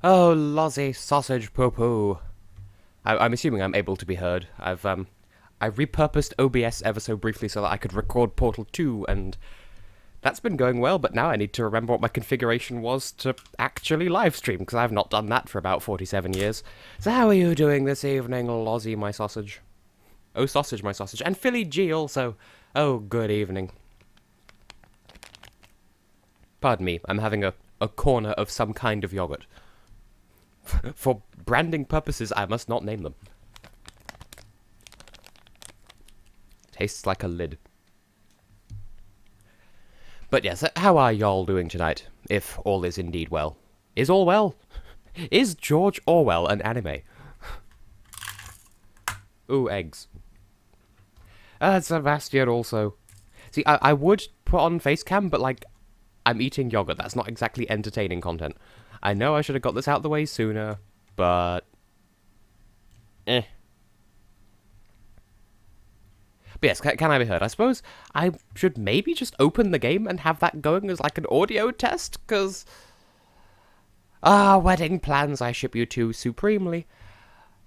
Oh, Lozzie, sausage poo-poo. I'm assuming I'm able to be heard. I repurposed OBS ever so briefly so that I could record Portal 2, and that's been going well, but now I need to remember what my configuration was to actually live stream, because I've not done that for about 47 years. So how are you doing this evening, Lozzie, my sausage? Oh, sausage, my sausage. And Philly G also. Oh, good evening. Pardon me, I'm having a corner of some kind of yogurt. For branding purposes, I must not name them. Tastes like a lid. But yes, how are y'all doing tonight, if all is indeed well? Is all well? Is George Orwell an anime? Ooh, eggs. Sebastian also. See, I would put on face cam, but like, I'm eating yogurt. That's not exactly entertaining content. I know I should have got this out of the way sooner, but... But yes, can I be heard? I suppose I should maybe just open the game and have that going as like an audio test, because... wedding plans I ship you to supremely.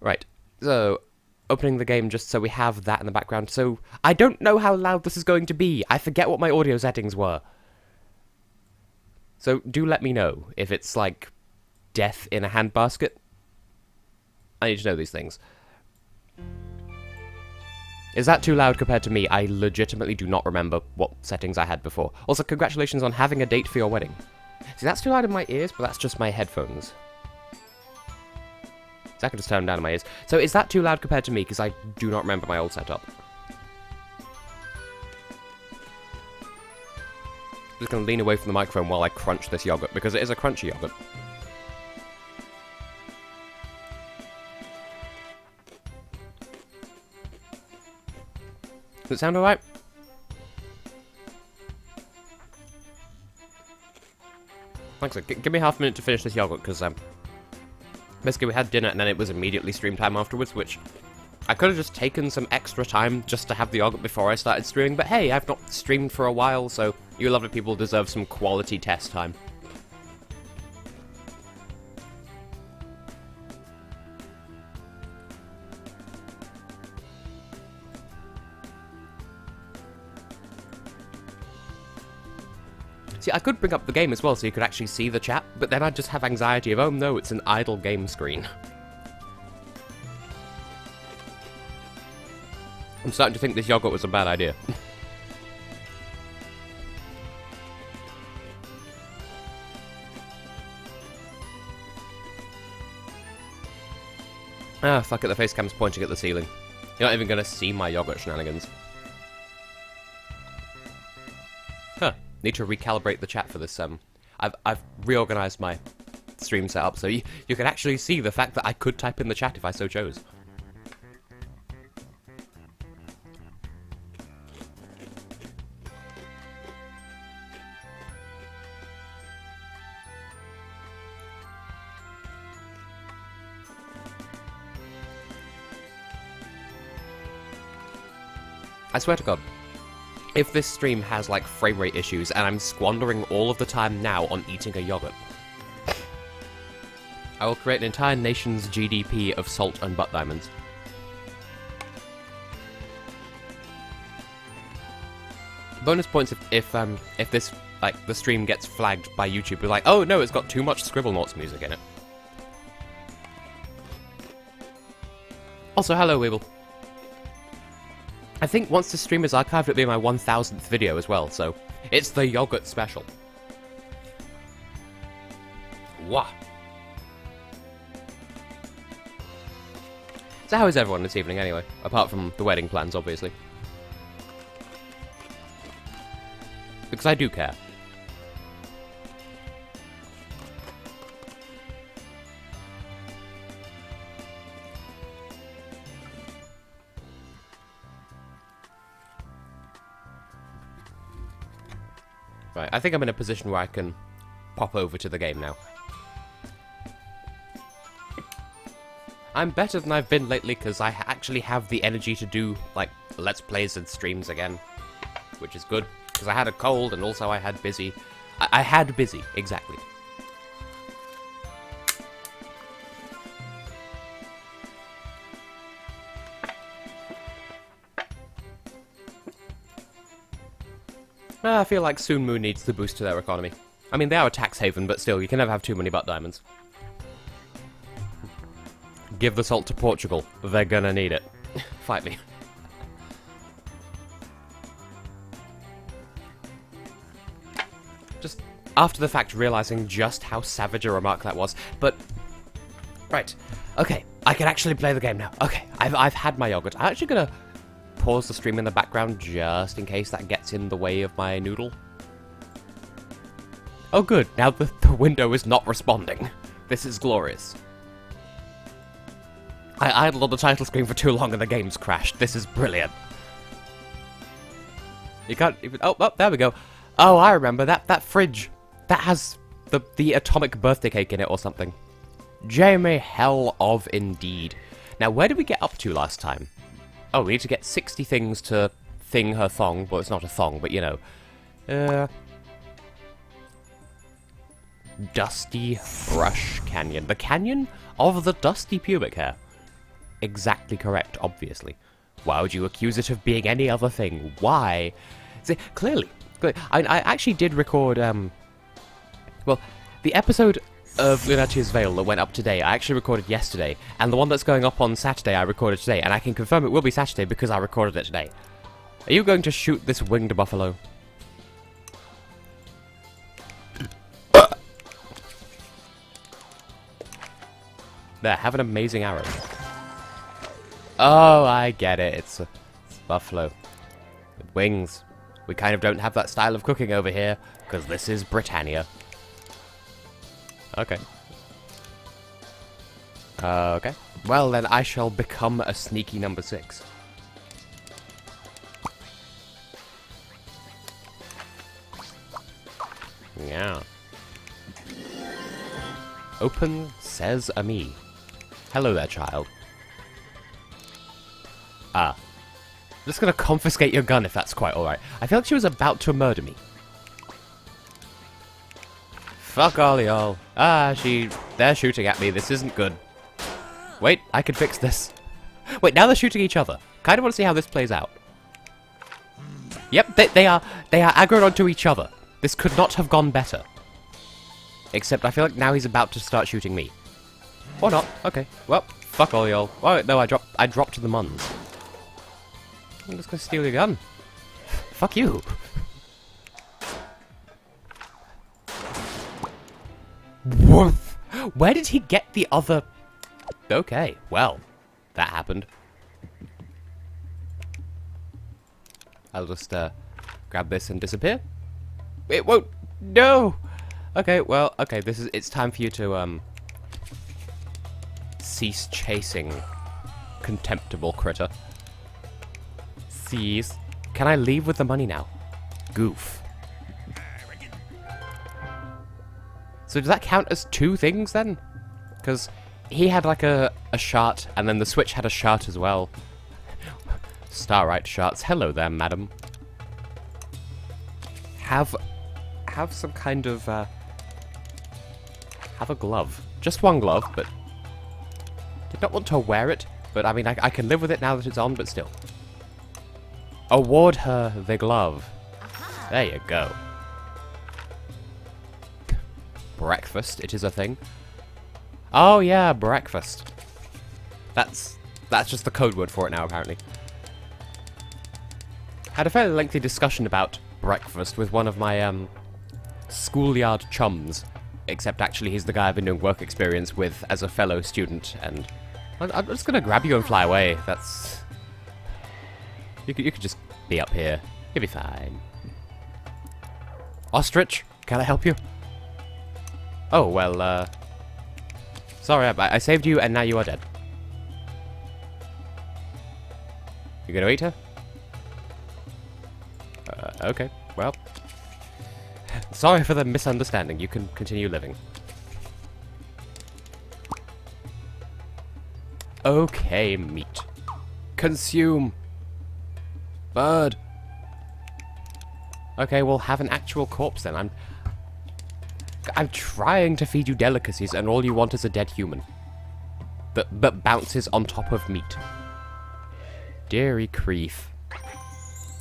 Right, so... Opening the game just so we have that in the background, so... I don't know how loud this is going to be. I forget what my audio settings were. So do let me know if it's, like, death in a handbasket. I need to know these things. Is that too loud compared to me? I legitimately do not remember what settings I had before. Also, congratulations on having a date for your wedding. See, that's too loud in my ears, but that's just my headphones. So I can just turn them down in my ears. So is that too loud compared to me? Because I do not remember my old setup. I'm just going to lean away from the microphone while I crunch this yogurt, because it is a crunchy yogurt. Does it sound alright? Thanks, give me half a minute to finish this yogurt, because basically we had dinner and then it was immediately stream time afterwards, which I could have just taken some extra time just to have the yogurt before I started streaming, but hey, I've not streamed for a while, so you lovely people deserve some quality test time. See, I could bring up the game as well so you could actually see the chat, but then I'd just have anxiety of, oh no, it's an idle game screen. I'm starting to think this yogurt was a bad idea. Fuck it, the face cam's pointing at the ceiling. You're not even gonna see my yogurt shenanigans. Huh. Need to recalibrate the chat for this. I've reorganized my stream setup so you can actually see the fact that I could type in the chat if I so chose. I swear to God, if this stream has, like, frame rate issues and I'm squandering all of the time now on eating a yogurt, I will create an entire nation's GDP of salt and butt diamonds. Bonus points if this, like, the stream gets flagged by YouTube. We're like, oh no, it's got too much Scribblenauts music in it. Also, hello, Weeble. I think once the stream is archived, it'll be my 1000th video as well, so it's the yogurt special. Wah! So how is everyone this evening, anyway? Apart from the wedding plans, obviously. Because I do care. Right, I think I'm in a position where I can pop over to the game now. I'm better than I've been lately because I actually have the energy to do, like, Let's Plays and streams again. Which is good, because I had a cold and also I had busy. I had busy, exactly. I feel like Sunmu needs the boost to their economy. I mean, they are a tax haven, but still, you can never have too many butt diamonds. Give the salt to Portugal. They're gonna need it. Fight me. Just after the fact, realizing just how savage a remark that was. But, right. Okay, I can actually play the game now. Okay, I've had my yogurt. I'm actually gonna pause the stream in the background just in case that gets in the way of my noodle. Oh good, now the window is not responding. This is glorious. I idled on the title screen for too long and the game's crashed. This is brilliant. You can't even... Oh, there we go. Oh, I remember. That fridge. That has the atomic birthday cake in it or something. Jamie hell of indeed. Now, where did we get up to last time? Oh, we need to get 60 things to thing her thong. Well, it's not a thong, but you know. Dusty Brush Canyon. The canyon of the dusty pubic hair. Exactly correct, obviously. Why would you accuse it of being any other thing? Why? See, clearly. I actually did record, well, the episode of Lunatia's Veil that went up today, I actually recorded yesterday, and the one that's going up on Saturday I recorded today, and I can confirm it will be Saturday because I recorded it today. Are you going to shoot this winged buffalo? There, have an amazing arrow. Oh, I get it. It's a buffalo with wings. We kind of don't have that style of cooking over here, because this is Britannia. Okay. Okay. Well, then I shall become a sneaky number 6. Yeah. Open Sesame. Hello there, child. I'm just gonna confiscate your gun if that's quite alright. I feel like she was about to murder me. Fuck all y'all. They're shooting at me. This isn't good. Wait, I can fix this. Wait, now they're shooting each other. Kinda wanna see how this plays out. Yep, they are aggroed onto each other. This could not have gone better. Except I feel like now he's about to start shooting me. Or not. Okay. Well, fuck all y'all. Oh, no, I dropped to the muns. I'm just gonna steal your gun. Fuck you. Woof. Where did he get the other... Okay, well, that happened. I'll just, grab this and disappear. It won't... No! Okay, well, okay, it's time for you to, cease chasing, contemptible critter. Cease. Can I leave with the money now? Goof. So does that count as 2 things then? Because he had like a shart, and then the switch had a shart as well. Starlight sharts. Hello there, madam. Have some kind of, have a glove. Just one glove, but... Did not want to wear it, but I mean, I can live with it now that it's on, but still. Award her the glove. There you go. Breakfast, it is a thing. Oh yeah, breakfast. That's just the code word for it now, apparently. Had a fairly lengthy discussion about breakfast with one of my, schoolyard chums. Except actually he's the guy I've been doing work experience with as a fellow student, and I'm just gonna grab you and fly away. That's... You could just be up here. You'll be fine. Ostrich, can I help you? Oh, well, sorry, I saved you and now you are dead. You gonna eat her? Okay, well... Sorry for the misunderstanding. You can continue living. Okay, meat. Consume. Bird. Okay, we'll have an actual corpse then. I'm trying to feed you delicacies and all you want is a dead human. That bounces on top of meat. Deary Creef.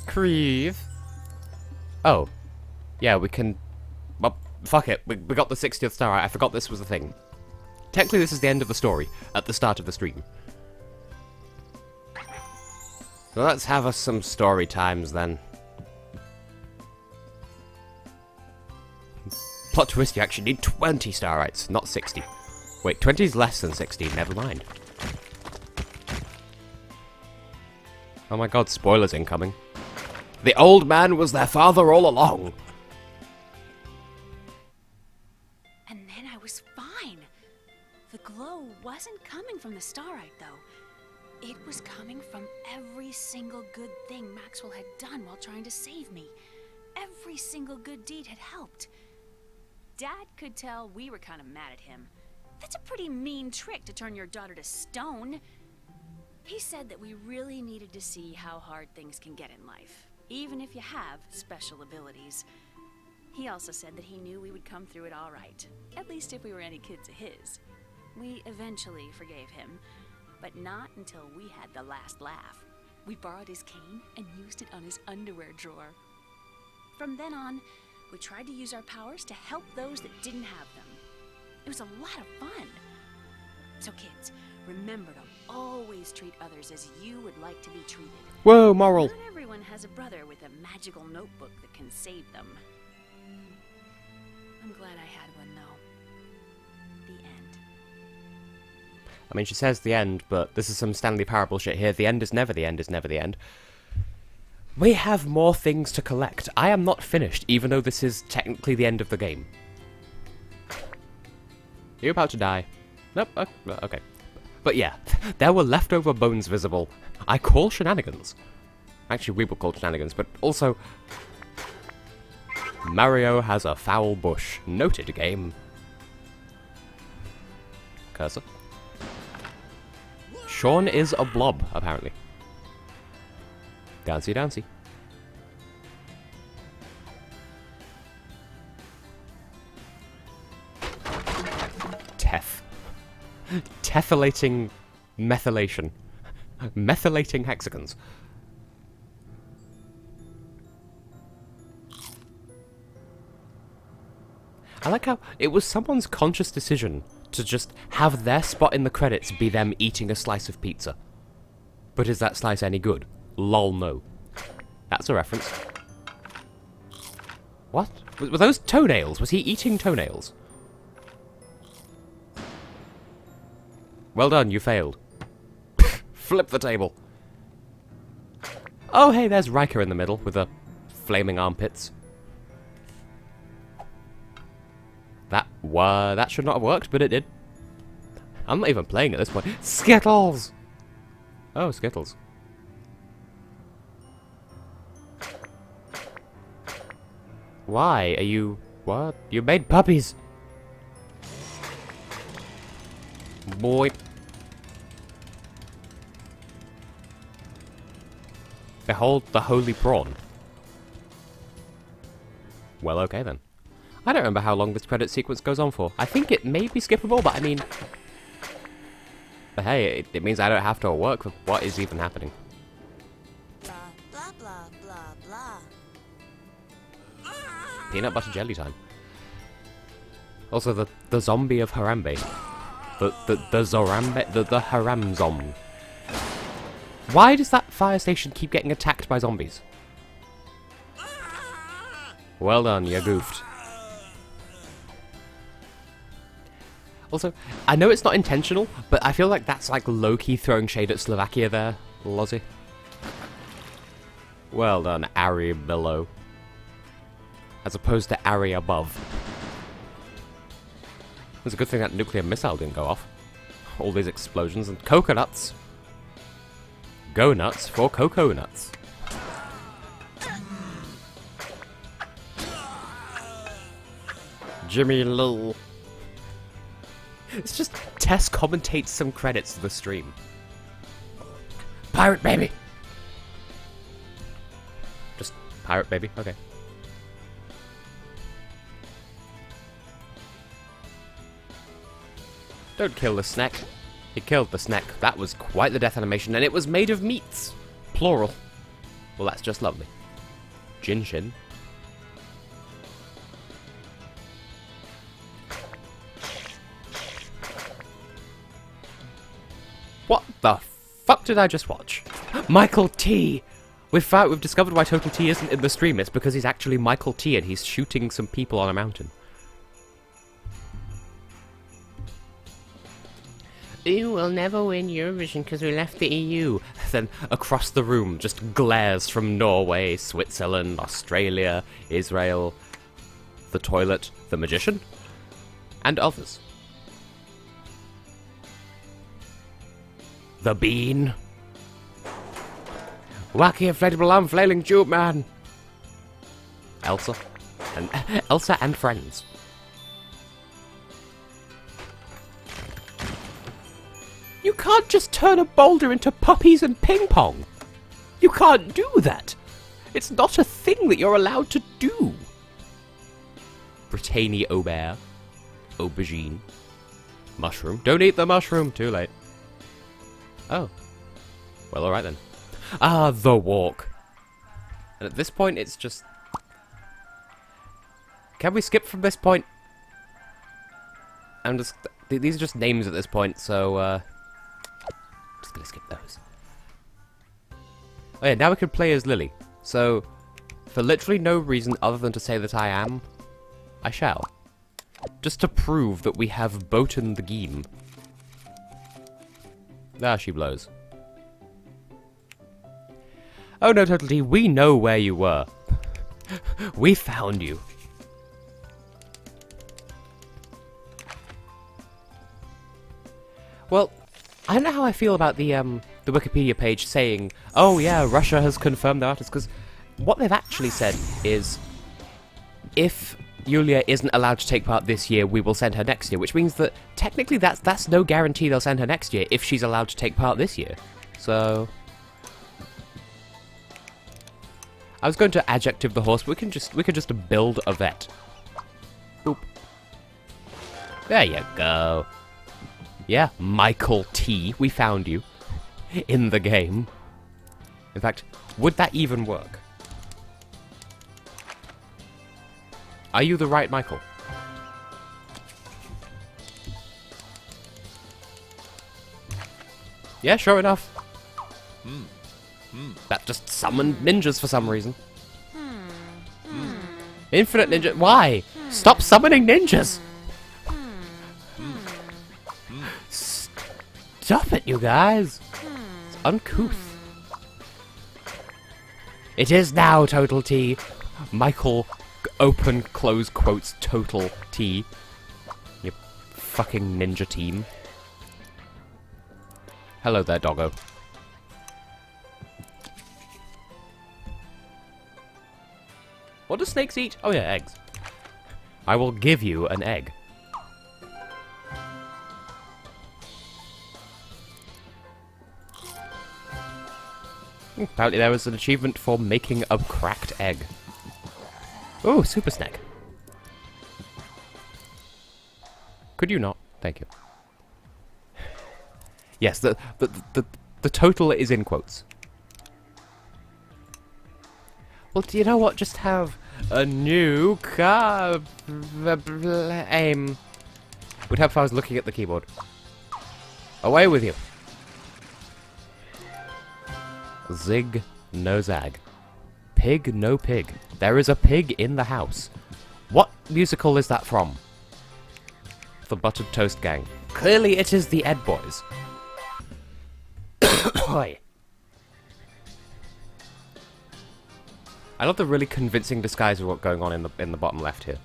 Creef? Oh. Yeah, we can... Well, fuck it. We got the 60th star. I forgot this was a thing. Technically, this is the end of the story, at the start of the stream. So let's have us some story times, then. Plot twist, you actually need 20 star rights, not 60. Wait, 20 is less than 60, never mind. Oh my god, spoilers incoming. The old man was their father all along. And then I was fine. The glow wasn't coming from the starlight, though. It was coming from every single good thing Maxwell had done while trying to save me. Every single good deed had helped. Dad could tell we were kind of mad at him. That's a pretty mean trick to turn your daughter to stone. He said that we really needed to see how hard things can get in life, even if you have special abilities. He also said that he knew we would come through it all right, at least if we were any kids of his. We eventually forgave him, but not until we had the last laugh. We borrowed his cane and used it on his underwear drawer. From then on, we tried to use our powers to help those that didn't have them. It was a lot of fun. So kids, remember to always treat others as you would like to be treated. Whoa, moral. Not everyone has a brother with a magical notebook that can save them. I'm glad I had one, though. The end. I mean, she says the end, but this is some Stanley Parable shit here. The end is never the end is never the end. We have more things to collect. I am not finished, even though this is technically the end of the game. You're about to die. Nope, okay. But yeah, there were leftover bones visible. I call shenanigans. Actually, we will call shenanigans, but also... Mario has a foul bush. Noted, game. Cursor. Sean is a blob, apparently. Dancy, dancy. Tessellating methylation. Methylating hexagons. I like how it was someone's conscious decision to just have their spot in the credits be them eating a slice of pizza. But is that slice any good? Lol, no. That's a reference. What? Were those toenails? Was he eating toenails? Well done, you failed. Flip the table. Oh, hey, there's Riker in the middle with the flaming armpits. That should not have worked, but it did. I'm not even playing at this point. Skittles! Oh, Skittles. Why are you... What? You made puppies! Boy. Behold the holy prawn. Well, okay then. I don't remember how long this credit sequence goes on for. I think it may be skippable, but I mean... But hey, it means I don't have to work with what is even happening. Blah, blah, blah, blah, blah. Peanut butter jelly time. Also, the zombie of Harambe. The Zorambe... The Haram Zom. Why does that fire station keep getting attacked by zombies? Well done, you goofed. Also, I know it's not intentional, but I feel like that's like low-key throwing shade at Slovakia there, Lozzie. Well done, Ari below. As opposed to Ari above. It's a good thing that nuclear missile didn't go off. All these explosions and coconuts. Go nuts for cocoa nuts. Jimmy Lil. It's just Tess commentates some credits to the stream. Pirate baby! Just pirate baby? Okay. Don't kill the snack. He killed the snack. That was quite the death animation, and it was made of meats. Plural. Well, that's just lovely. Jinshin. What the fuck did I just watch? Michael T! We've discovered why Total T isn't in the stream. It's because he's actually Michael T and he's shooting some people on a mountain. EU will never win Eurovision because we left the EU. Then across the room just glares from Norway, Switzerland, Australia, Israel, the toilet, the magician, and others. The bean. Wacky inflatable arm flailing tube man. Elsa and friends. You can't just turn a boulder into puppies and ping pong. You can't do that. It's not a thing that you're allowed to do. Brittany Aubert. Aubergine. Mushroom. Don't eat the mushroom. Too late. Oh. Well, alright then. Ah, the walk. And at this point, it's just... Can we skip from this point? I'm just... These are just names at this point, so, just gonna skip those. Oh yeah, now we can play as Lily. So, for literally no reason other than to say that I am, I shall. Just to prove that we have boaten the game. Ah, she blows. Oh no, Total T, we know where you were. We found you. Well, I don't know how I feel about the Wikipedia page saying, oh yeah, Russia has confirmed their artist, because what they've actually said is, if Yulia isn't allowed to take part this year, we will send her next year, which means that technically that's no guarantee they'll send her next year if she's allowed to take part this year. So I was going to adjective the horse, but we can just build a vet. Boop. There you go. Yeah, Michael T, we found you in the game. In fact, would that even work? Are you the right Michael? Yeah, sure enough. That just summoned ninjas for some reason. Infinite ninja. Why? Stop summoning ninjas! Stop it, you guys! It's uncouth. It is now, Total T. Michael, open, close quotes, Total T. You fucking ninja team. Hello there, doggo. What do snakes eat? Oh yeah, eggs. I will give you an egg. Apparently there was an achievement for making a cracked egg. Oh, super snack. Could you not? Thank you. Yes, the total is in quotes. Well, do you know what? Just have a new car aim. Would help if I was looking at the keyboard. Away with you. Zig, no zag. Pig, no pig. There is a pig in the house. What musical is that from? The Buttered Toast Gang. Clearly it is the Ed Boys. Oi. I love the really convincing disguise of what's going on in the bottom left here.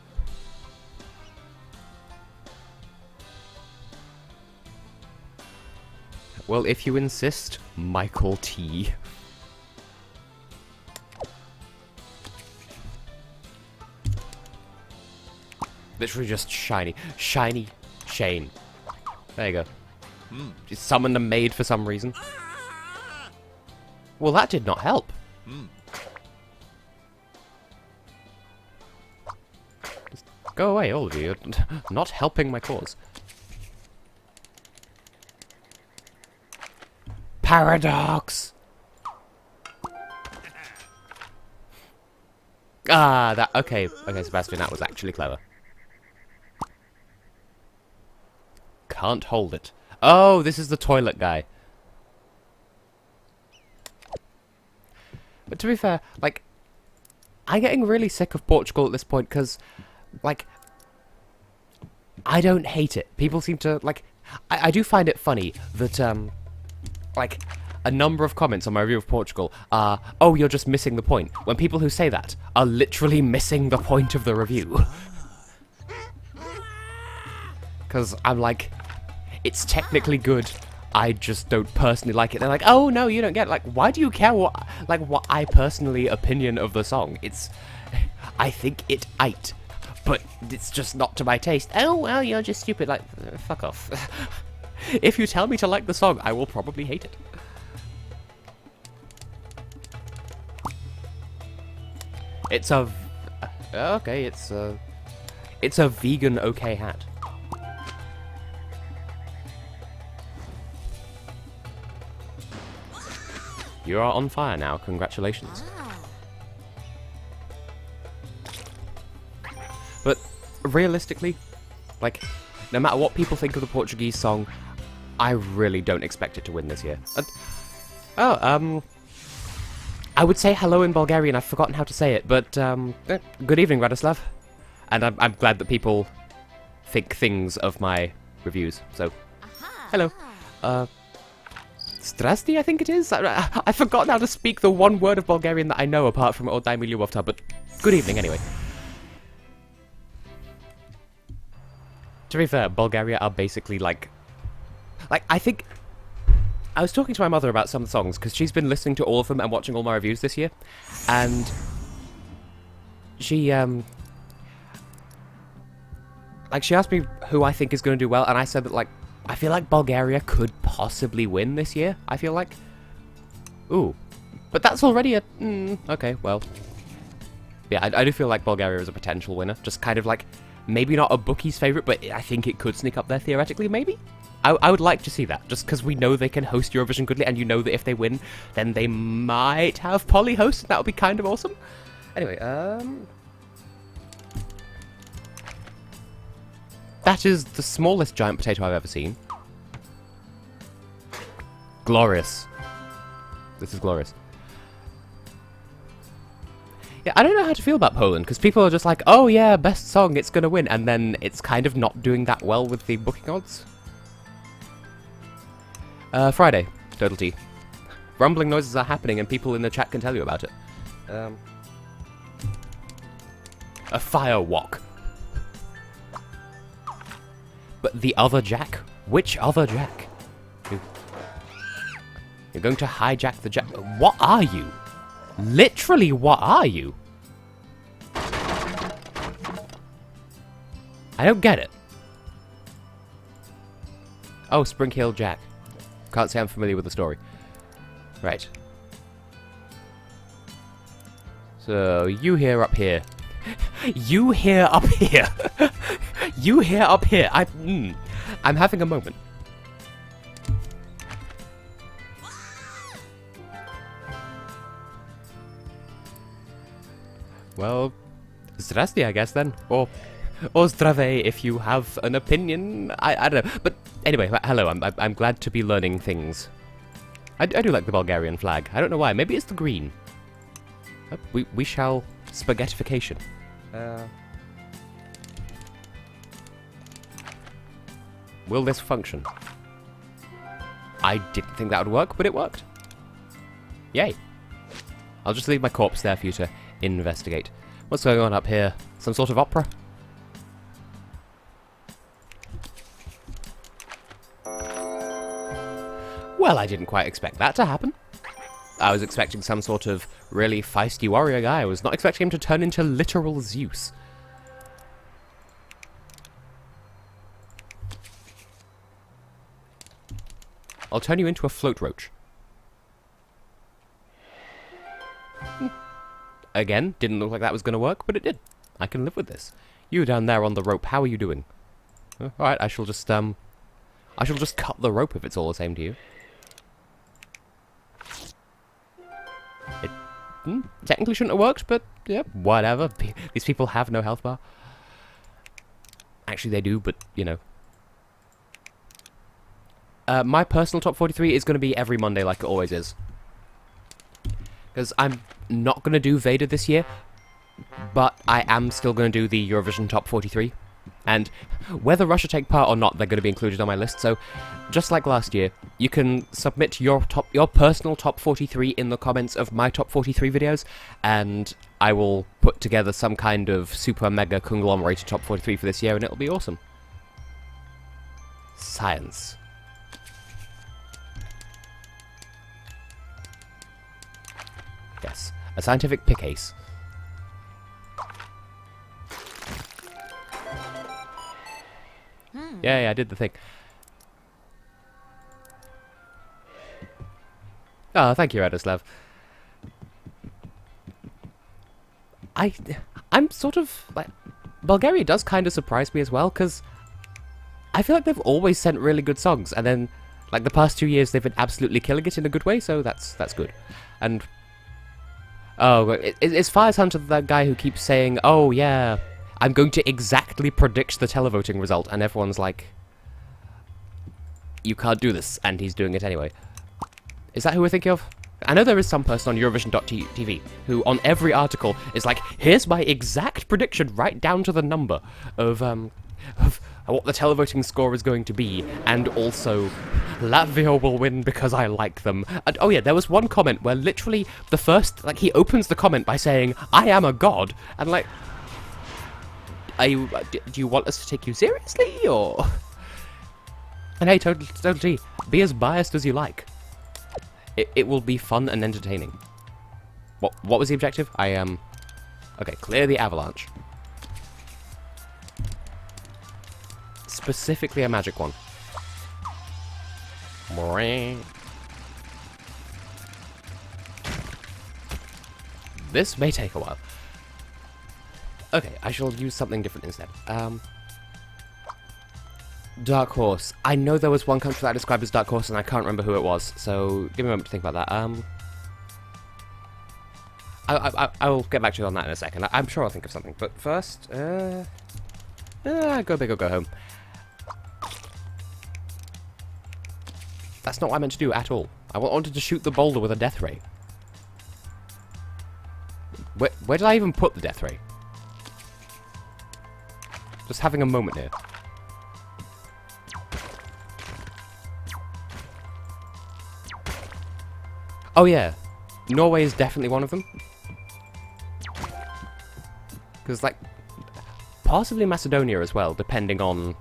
Well, if you insist, Michael T. Literally just shiny. Shiny Shane. There you go. She summoned a maid for some reason. Well, that did not help. Just go away, all of you. You're not helping my cause. Paradox! Ah, that... Okay, Sebastian, that was actually clever. Can't hold it. Oh, this is the toilet guy. But to be fair, like, I'm getting really sick of Portugal at this point, because, like, I don't hate it. People seem to, like, I do find it funny that, like, a number of comments on my review of Portugal are, oh, you're just missing the point, when people who say that are literally missing the point of the review. Because I'm like, it's technically good, I just don't personally like it. They're like, oh, no, you don't get it. Like, why do you care what I personally opinion of the song? I think it aight, but it's just not to my taste. Oh, well, you're just stupid. Like, fuck off. If you tell me to like the song, I will probably hate it. It's a... Okay, it's a vegan okay hat. You are on fire now, congratulations. But, realistically, like, no matter what people think of the Portuguese song, I really don't expect it to win this year. I would say hello in Bulgarian, I've forgotten how to say it, but, good evening, Radislav. And I'm glad that people think things of my reviews, so, hello. Zdrasti, I think it is? I've forgotten how to speak the one word of Bulgarian that I know apart from Odai Miljubovta, but good evening anyway. To be fair, Bulgaria are basically like, I think... I was talking to my mother about some songs, because she's been listening to all of them and watching all my reviews this year, and she, like, she asked me who I think is going to do well, and I said that, like, I feel like Bulgaria could possibly win this year, I feel like. Ooh. But that's already a... okay, well. Yeah, I do feel like Bulgaria is a potential winner. Just kind of like, maybe not a bookie's favourite, but I think it could sneak up there theoretically, maybe? I would like to see that, just because we know they can host Eurovision goodly, and you know that if they win, then they might have Polly host, and that would be kind of awesome. Anyway, that is the smallest giant potato I've ever seen. Glorious. This is glorious. Yeah, I don't know how to feel about Poland, because people are just like, oh yeah, best song, it's gonna win, and then it's kind of not doing that well with the booking odds. Friday, Total T. Rumbling noises are happening, and people in the chat can tell you about it. A fire walk. But the other Jack? Which other Jack? You're going to hijack the Jack? What are you? Literally, what are you? I don't get it. Oh, Spring Hill Jack. Can't say I'm familiar with the story. Right. So, you here up here. You here up here. You here up here. I'm having a moment. Well, zdrasti, I guess, then. Or zdrave, if you have an opinion. I don't know. But anyway, hello, I'm glad to be learning things. I do like the Bulgarian flag. I don't know why. Maybe it's the green. We shall spaghettification. Will this function? I didn't think that would work, but it worked. Yay. I'll just leave my corpse there for you to investigate. What's going on up here? Some sort of opera? Well, I didn't quite expect that to happen. I was expecting some sort of really feisty warrior guy. I was not expecting him to turn into literal Zeus. I'll turn you into a float roach. Again, didn't look like that was going to work, but it did. I can live with this. You down there on the rope, how are you doing? Alright, I shall just cut the rope if it's all the same to you. It technically shouldn't have worked, but yeah, whatever. These people have no health bar. Actually, they do, but, you know. My personal top 43 is going to be every Monday like it always is. Because I'm not going to do Vader this year, but I am still going to do the Eurovision Top 43. And whether Russia take part or not, they're going to be included on my list. So, just like last year, you can submit your personal top 43 in the comments of my top 43 videos, and I will put together some kind of super mega conglomerated top 43 for this year, and it'll be awesome. Science. Yes, a scientific pick ace. Yeah, I did the thing. Oh, thank you, Radoslav. I'm sort of, like, Bulgaria does kind of surprise me as well, because I feel like they've always sent really good songs, and then, like, the past 2 years they've been absolutely killing it in a good way, so that's good. And, oh, it's Fires Hunter, that guy who keeps saying, oh, yeah, I'm going to exactly predict the televoting result, and everyone's like, you can't do this, and he's doing it anyway. Is that who we're thinking of? I know there is some person on Eurovision.tv who, on every article, is like, here's my exact prediction right down to the number of what the televoting score is going to be, and also, Latvia will win because I like them. And, oh yeah, there was one comment where literally the first, like, he opens the comment by saying, I am a god, and like, do you want us to take you seriously, or? And hey, totally, be as biased as you like. It will be fun and entertaining. What was the objective? Okay, clear the avalanche. Specifically a magic one. This may take a while. Okay, I shall use something different instead. Dark Horse. I know there was one country that I described as Dark Horse, and I can't remember who it was, so give me a moment to think about that. I will get back to you on that in a second. I'm sure I'll think of something, but first, go big or go home. That's not what I meant to do at all. I wanted to shoot the boulder with a death ray. Where did I even put the death ray? Just having a moment here. Oh yeah, Norway is definitely one of them. Because, like, possibly Macedonia as well, depending on...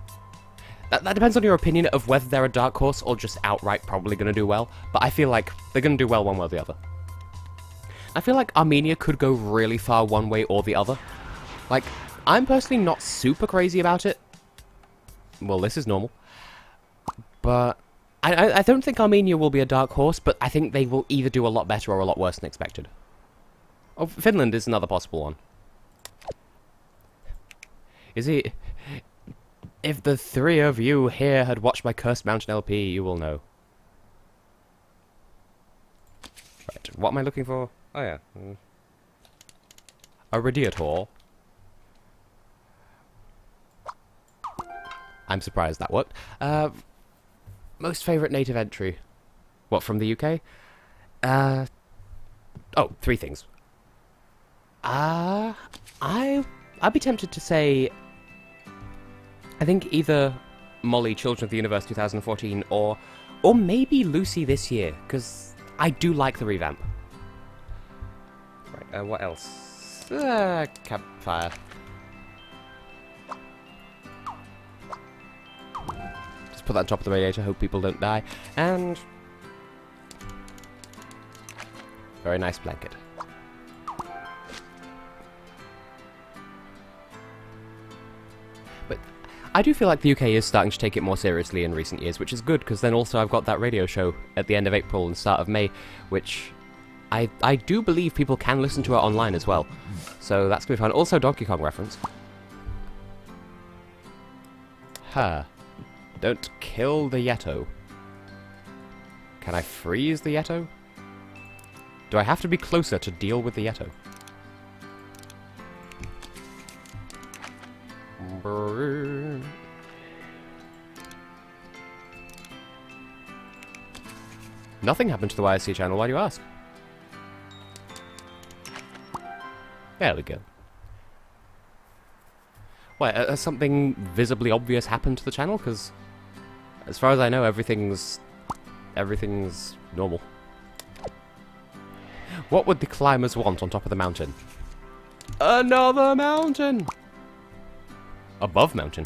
That depends on your opinion of whether they're a dark horse or just outright probably going to do well. But I feel like they're going to do well one way or the other. I feel like Armenia could go really far one way or the other. Like, I'm personally not super crazy about it. Well, this is normal. But... I don't think Armenia will be a dark horse, but I think they will either do a lot better or a lot worse than expected. Oh, Finland is another possible one. Is he... If the three of you here had watched my Cursed Mountain LP, you will know. Right, what am I looking for? Oh yeah. A radiator. I'm surprised that worked. Most favourite native entry. What, from the UK? Oh, three things. I'd be tempted to say... I think either Molly, Children of the Universe 2014, or maybe Lucy this year, because I do like the revamp. Right, what else? Campfire. Put that on top of the radiator, hope people don't die, and very nice blanket. But I do feel like the UK is starting to take it more seriously in recent years, which is good, because then also I've got that radio show at the end of April and start of May, which I do believe people can listen to it online as well, so that's going to be fun. Also, Donkey Kong reference. Huh. Don't kill the Yetto. Can I freeze the Yetto? Do I have to be closer to deal with the Yetto? Nothing happened to the YSC channel, why do you ask? There we go. Wait, has something visibly obvious happened to the channel? Because, as far as I know, everything's normal. What would the climbers want on top of the mountain? Another mountain! Above mountain.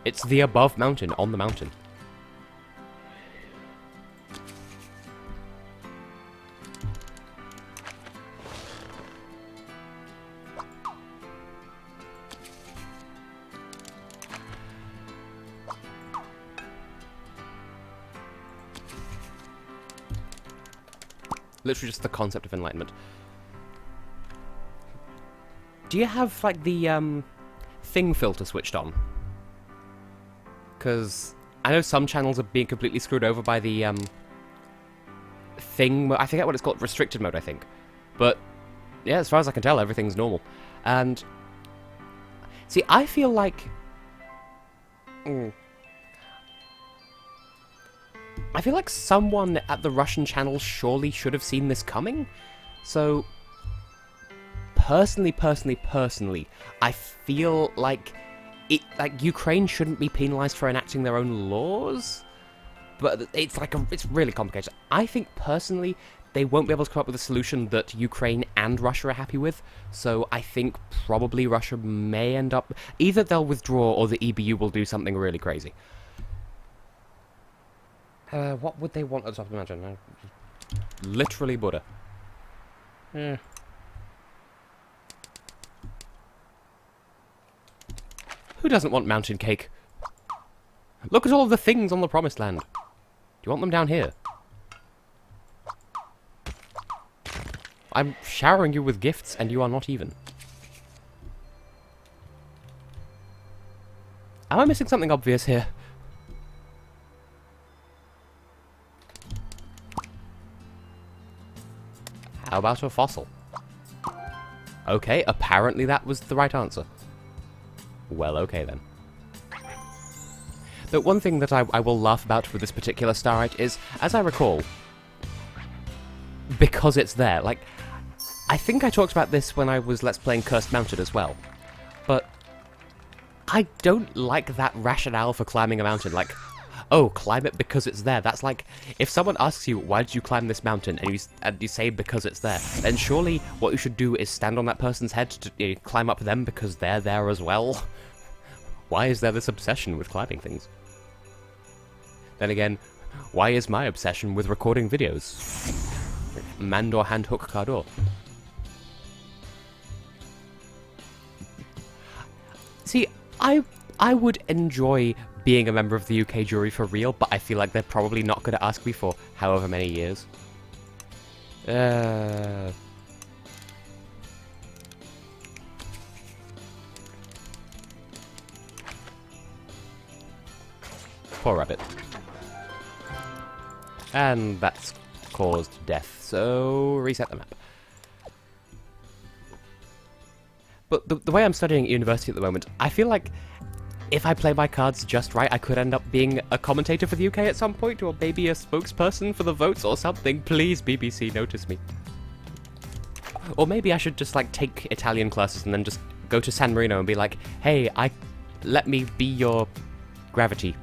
It's the above mountain on the mountain. Literally just the concept of enlightenment. Do you have, like, the, thing filter switched on? Because I know some channels are being completely screwed over by the, thing... I forget what it's called. Restricted mode, I think. But, yeah, as far as I can tell, everything's normal. And... see, I feel like... I feel like someone at the Russian channel surely should have seen this coming. So, personally, I feel like Ukraine shouldn't be penalized for enacting their own laws. But it's really complicated. I think personally they won't be able to come up with a solution that Ukraine and Russia are happy with. So I think probably Russia may end up either they'll withdraw or the EBU will do something really crazy. What would they want at the top of the mountain? Literally Buddha. Yeah. Who doesn't want mountain cake? Look at all of the things on the promised land. Do you want them down here? I'm showering you with gifts and you are not even. Am I missing something obvious here? How about a fossil? Okay, apparently that was the right answer. Well, okay then. The one thing that I will laugh about with this particular starite is, as I recall, because it's there, like, I think I talked about this when I was Let's Playing Cursed Mountain as well, but I don't like that rationale for climbing a mountain, like, oh, climb it because it's there. That's like, if someone asks you, why did you climb this mountain, and you say because it's there, then surely what you should do is stand on that person's head to climb up them because they're there as well. Why is there this obsession with climbing things? Then again, why is my obsession with recording videos? Mandor hand hook Cardor. See, I would enjoy being a member of the UK jury for real, but I feel like they're probably not going to ask me for however many years. Poor rabbit. And that's caused death, so reset the map. But the way I'm studying at university at the moment, I feel like if I play my cards just right, I could end up being a commentator for the UK at some point, or maybe a spokesperson for the votes or something. Please, BBC, notice me. Or maybe I should just, like, take Italian classes and then just go to San Marino and be like, hey, let me be your gravity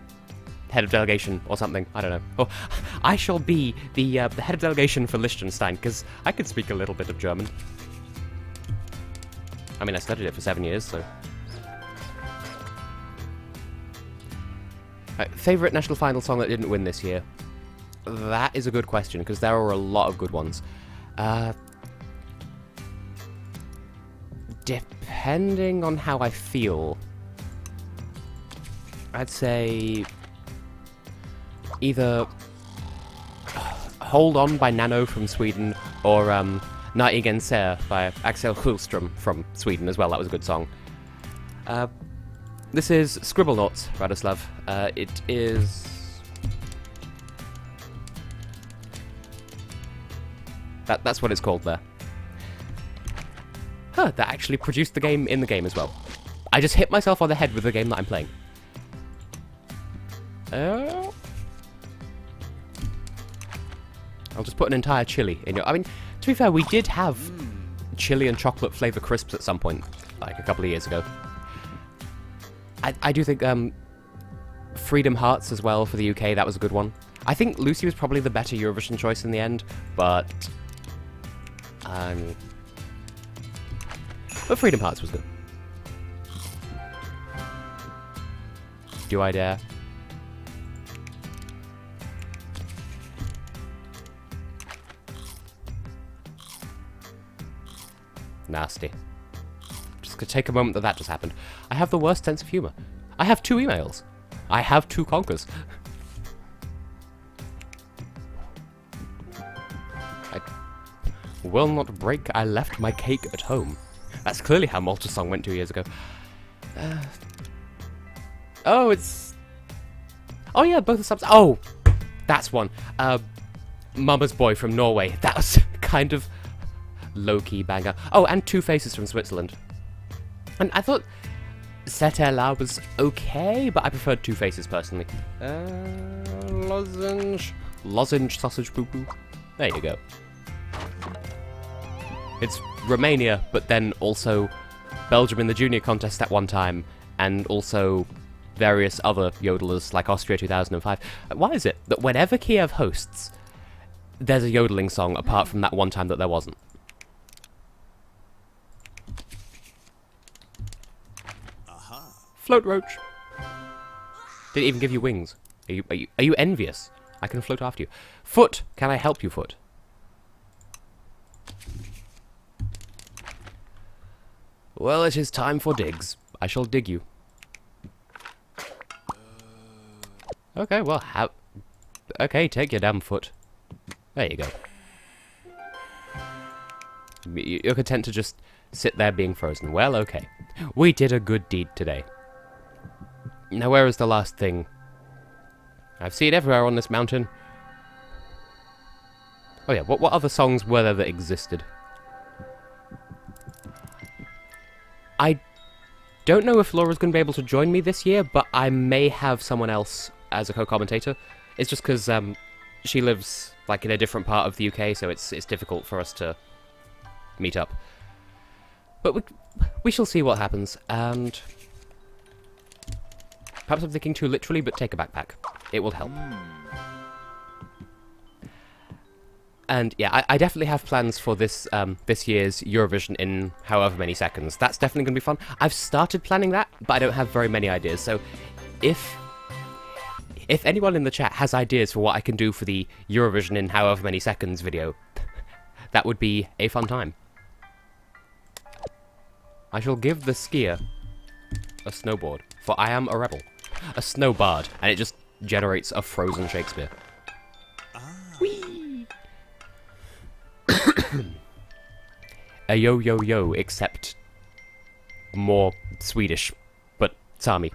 head of delegation or something. I don't know. Or I shall be the head of delegation for Liechtenstein, because I could speak a little bit of German. I mean, I studied it for 7 years, so... Favourite national final song that didn't win this year? That is a good question, because there are a lot of good ones. Depending on how I feel, I'd say either Hold On by Nano from Sweden, or När ingen ser by Axel Hultström from Sweden as well. That was a good song. This is Scribblenauts, Radoslav. It is... That's what it's called there. Huh, that actually produced the game in the game as well. I just hit myself on the head with the game that I'm playing. I'll just put an entire chili in your... I mean, to be fair, we did have chili and chocolate flavor crisps at some point, like a couple of years ago. I do think Freedom Hearts as well for the UK, that was a good one. I think Lucy was probably the better Eurovision choice in the end, but Freedom Hearts was good. Do I dare? Nasty. Just gonna take a moment that just happened. I have the worst sense of humor. I have 2 emails. I have 2 conkers. I will not break. I left my cake at home. That's clearly how Malta's song went 2 years ago. Oh, it's... Oh yeah, both the subs... Oh! That's one. Mama's Boy from Norway. That was kind of low-key banger. Oh, and Two Faces from Switzerland. And I thought Setela was okay, but I preferred Two Faces personally. Lozenge. Lozenge sausage poo-poo. There you go. It's Romania, but then also Belgium in the junior contest at one time, and also various other yodelers like Austria 2005. Why is it that whenever Kiev hosts, there's a yodeling song apart from that one time that there wasn't? Float roach. Did it even give you wings? Are you envious? I can float after you. Foot, can I help you, Foot? Well, it is time for digs. I shall dig you. Okay, well, okay, take your damn foot. There you go. You're content to just sit there being frozen. Well, okay. We did a good deed today. Now, where is the last thing? I've seen it everywhere on this mountain. Oh yeah, what other songs were there that existed? I don't know if Laura's going to be able to join me this year, but I may have someone else as a co-commentator. It's just because she lives like in a different part of the UK, so it's difficult for us to meet up. But we shall see what happens, and perhaps I'm thinking too literally, but take a backpack. It will help. And yeah, I definitely have plans for this this year's Eurovision in however many seconds. That's definitely going to be fun. I've started planning that, but I don't have very many ideas. So if anyone in the chat has ideas for what I can do for the Eurovision in however many seconds video, that would be a fun time. I shall give the skier a snowboard, for I am a rebel. A snowbard, and it just generates a frozen Shakespeare. Whee! A yo-yo-yo, except more Swedish, but Sami.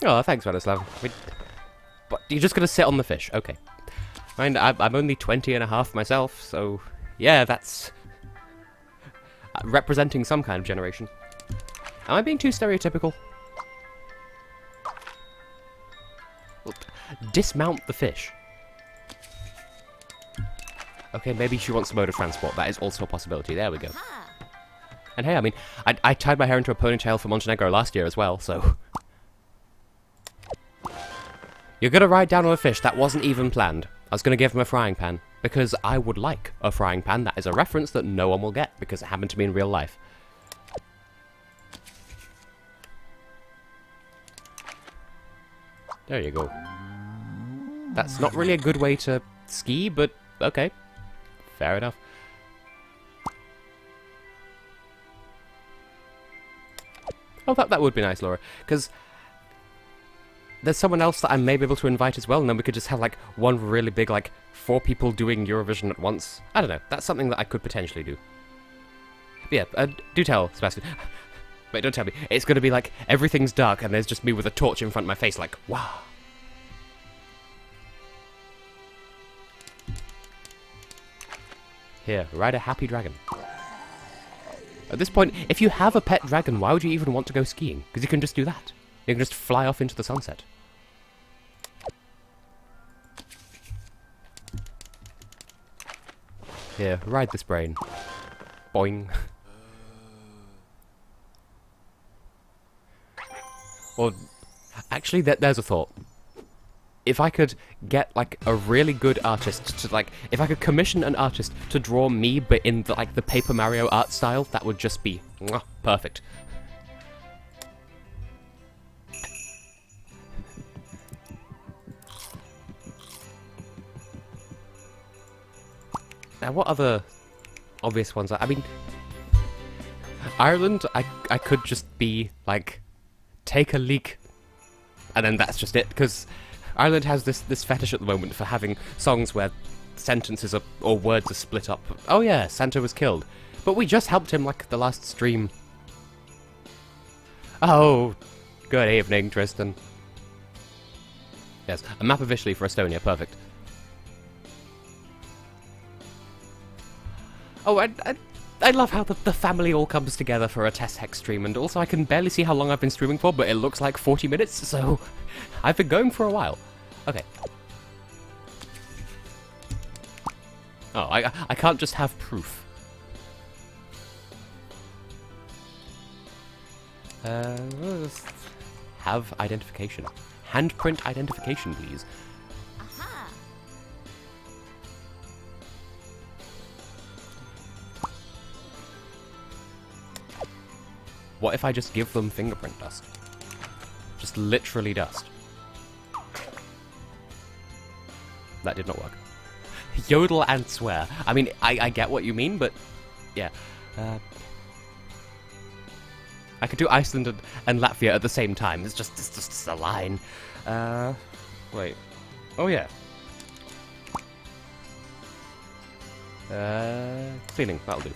Oh, thanks, Vladislav. But you're just gonna sit on the fish, okay. I mean, I'm only 20 and a half myself, so yeah, that's representing some kind of generation. Am I being too stereotypical? Well, dismount the fish. Okay, maybe she wants mode of transport. That is also a possibility. There we go. And hey, I mean, I tied my hair into a ponytail for Montenegro last year as well, so... You're gonna ride down on a fish. That wasn't even planned. I was gonna give him a frying pan, because I would like a frying pan. That is a reference that no one will get, because it happened to me in real life. There you go. That's not really a good way to ski, but okay. Fair enough. Oh, that would be nice, Laura, because there's someone else that I may be able to invite as well, and then we could just have, like, one really big, like, 4 people doing Eurovision at once. I don't know. That's something that I could potentially do. But yeah, do tell, Sebastian. Wait, don't tell me. It's going to be, like, everything's dark, and there's just me with a torch in front of my face, like, wow. Here, ride a happy dragon. At this point, if you have a pet dragon, why would you even want to go skiing? Because you can just do that. You can just fly off into the sunset. Here, ride this brain. Boing. Or, actually, there's a thought. If I could get, like, a really good artist to, like, if I could commission an artist to draw me, but in, the, like, the Paper Mario art style, that would just be perfect. Now, what other obvious ones? I mean, Ireland, I could just be, like, take a leak, and then that's just it, because Ireland has this fetish at the moment for having songs where sentences or words are split up. Oh yeah, Santa was killed, but we just helped him, like, the last stream. Oh, good evening, Tristan. Yes, a map of Italy for Estonia, perfect. Oh, I love how the family all comes together for a TessHex stream, and also I can barely see how long I've been streaming for, but it looks like 40 minutes, so I've been going for a while. Okay. Oh, I can't just have proof. Let's have identification. Handprint identification, please. Aha! What if I just give them fingerprint dust? Just literally dust. That did not work. Yodel and swear. I mean, I get what you mean, but yeah. I could do Iceland and Latvia at the same time. It's just a line. Wait. Oh yeah. Cleaning. That'll do.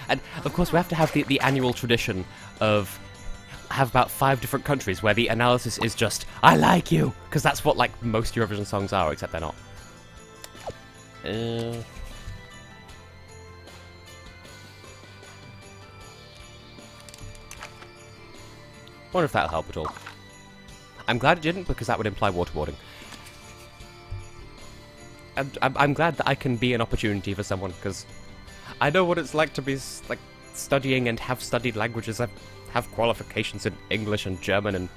And, of course, we have to have the annual tradition of have about 5 different countries where the analysis is just, I like you! Because that's what, like, most Eurovision songs are, except they're not. Wonder if that'll help at all. I'm glad it didn't, because that would imply waterboarding. And I'm glad that I can be an opportunity for someone, because I know what it's like to be, like, studying and have studied languages. I have qualifications in English and German and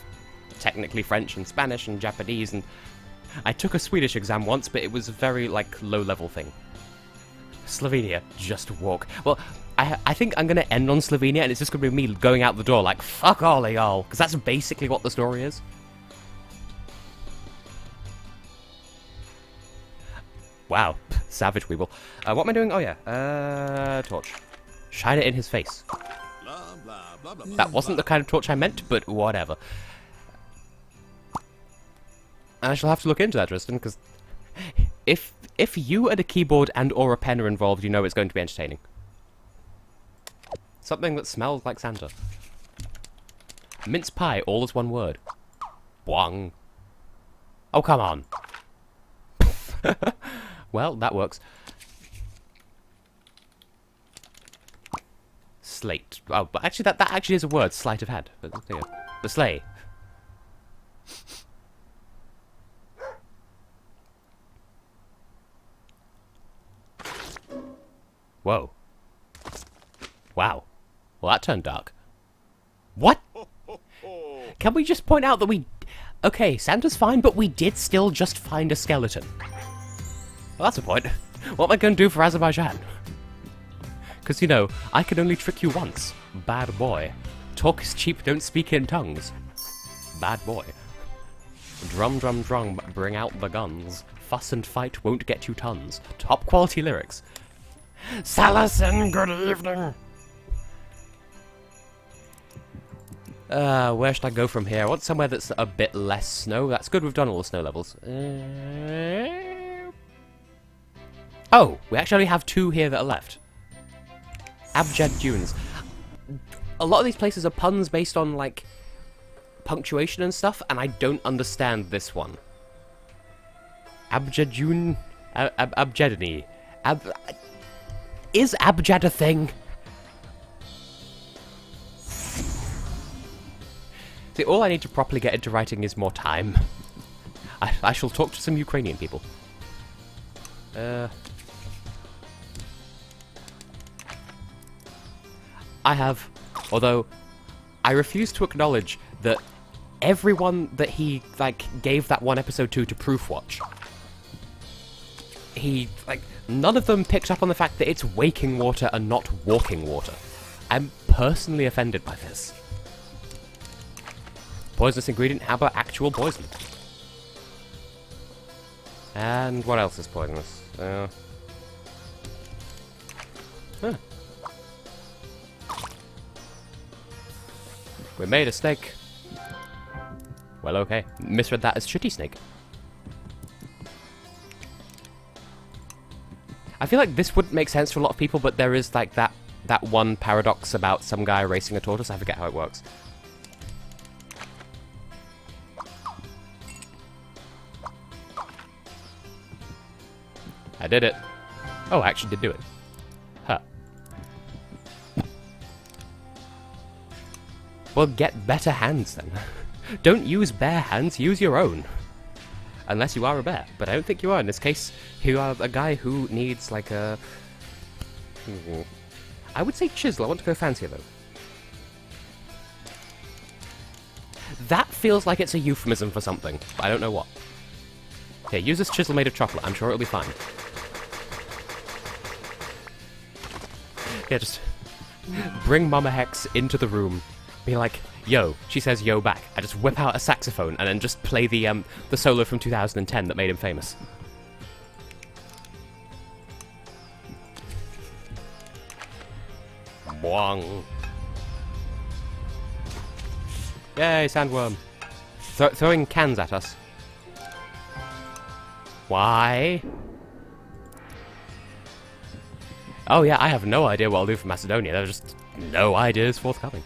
technically French and Spanish and Japanese, and I took a Swedish exam once, but it was a very, like, low-level thing. Slovenia, just walk. Well, I think I'm going to end on Slovenia, and it's just going to be me going out the door like, fuck all of y'all, because that's basically what the story is. Wow, savage weeble. What am I doing? Oh yeah, torch. Shine it in his face. Blah, blah, blah, blah, That wasn't the kind of torch I meant, but whatever. And I shall have to look into that, Tristan, because if you and a keyboard and or a pen are involved, you know it's going to be entertaining. Something that smells like Santa. Mince pie, all as one word. Bwang. Oh, come on. Well, that works. Slate. Oh, but actually, that actually is a word. Sleight of hand. But, there you go. The sleigh. Whoa. Wow. Well, that turned dark. What? Can we just point out that we... Okay, Santa's fine, but we did still just find a skeleton. Well, that's a point. What am I going to do for Azerbaijan? Because, you know, I can only trick you once. Bad boy. Talk is cheap, don't speak in tongues. Bad boy. Drum, drum, drum, bring out the guns. Fuss and fight won't get you tons. Top quality lyrics. Salacin, good evening. Where should I go from here? I want somewhere that's a bit less snow. That's good, we've done all the snow levels. Oh, we actually have 2 here that are left. Abjad Dunes. A lot of these places are puns based on, like, punctuation and stuff, and I don't understand this one. Abjadune... Abjadany. Is Abjad a thing? See, all I need to properly get into writing is more time. I shall talk to some Ukrainian people. I have, although I refuse to acknowledge that everyone that he, like, gave that one episode to proof watch, he, like, none of them picked up on the fact that it's waking water and not walking water. I'm personally offended by this. Poisonous ingredient, how about actual poison? And what else is poisonous? Huh. We made a snake. Well, okay. Misread that as shitty snake. I feel like this wouldn't make sense to a lot of people, but there is like that one paradox about some guy racing a tortoise. I forget how it works. I did it. Oh, I actually did do it. Huh. Well, get better hands then. Don't use bare hands, use your own. Unless you are a bear, but I don't think you are. In this case, you are a guy who needs like a... I would say chisel. I want to go fancier though. That feels like it's a euphemism for something, but I don't know what. Here, use this chisel made of chocolate. I'm sure it'll be fine. Yeah, just bring Mama Hex into the room. Be like, yo. She says yo back. I just whip out a saxophone and then just play the solo from 2010 that made him famous. Boing. Yay, sandworm. Throwing cans at us. Why? Oh yeah, I have no idea what I'll do for Macedonia. There's just no ideas forthcoming.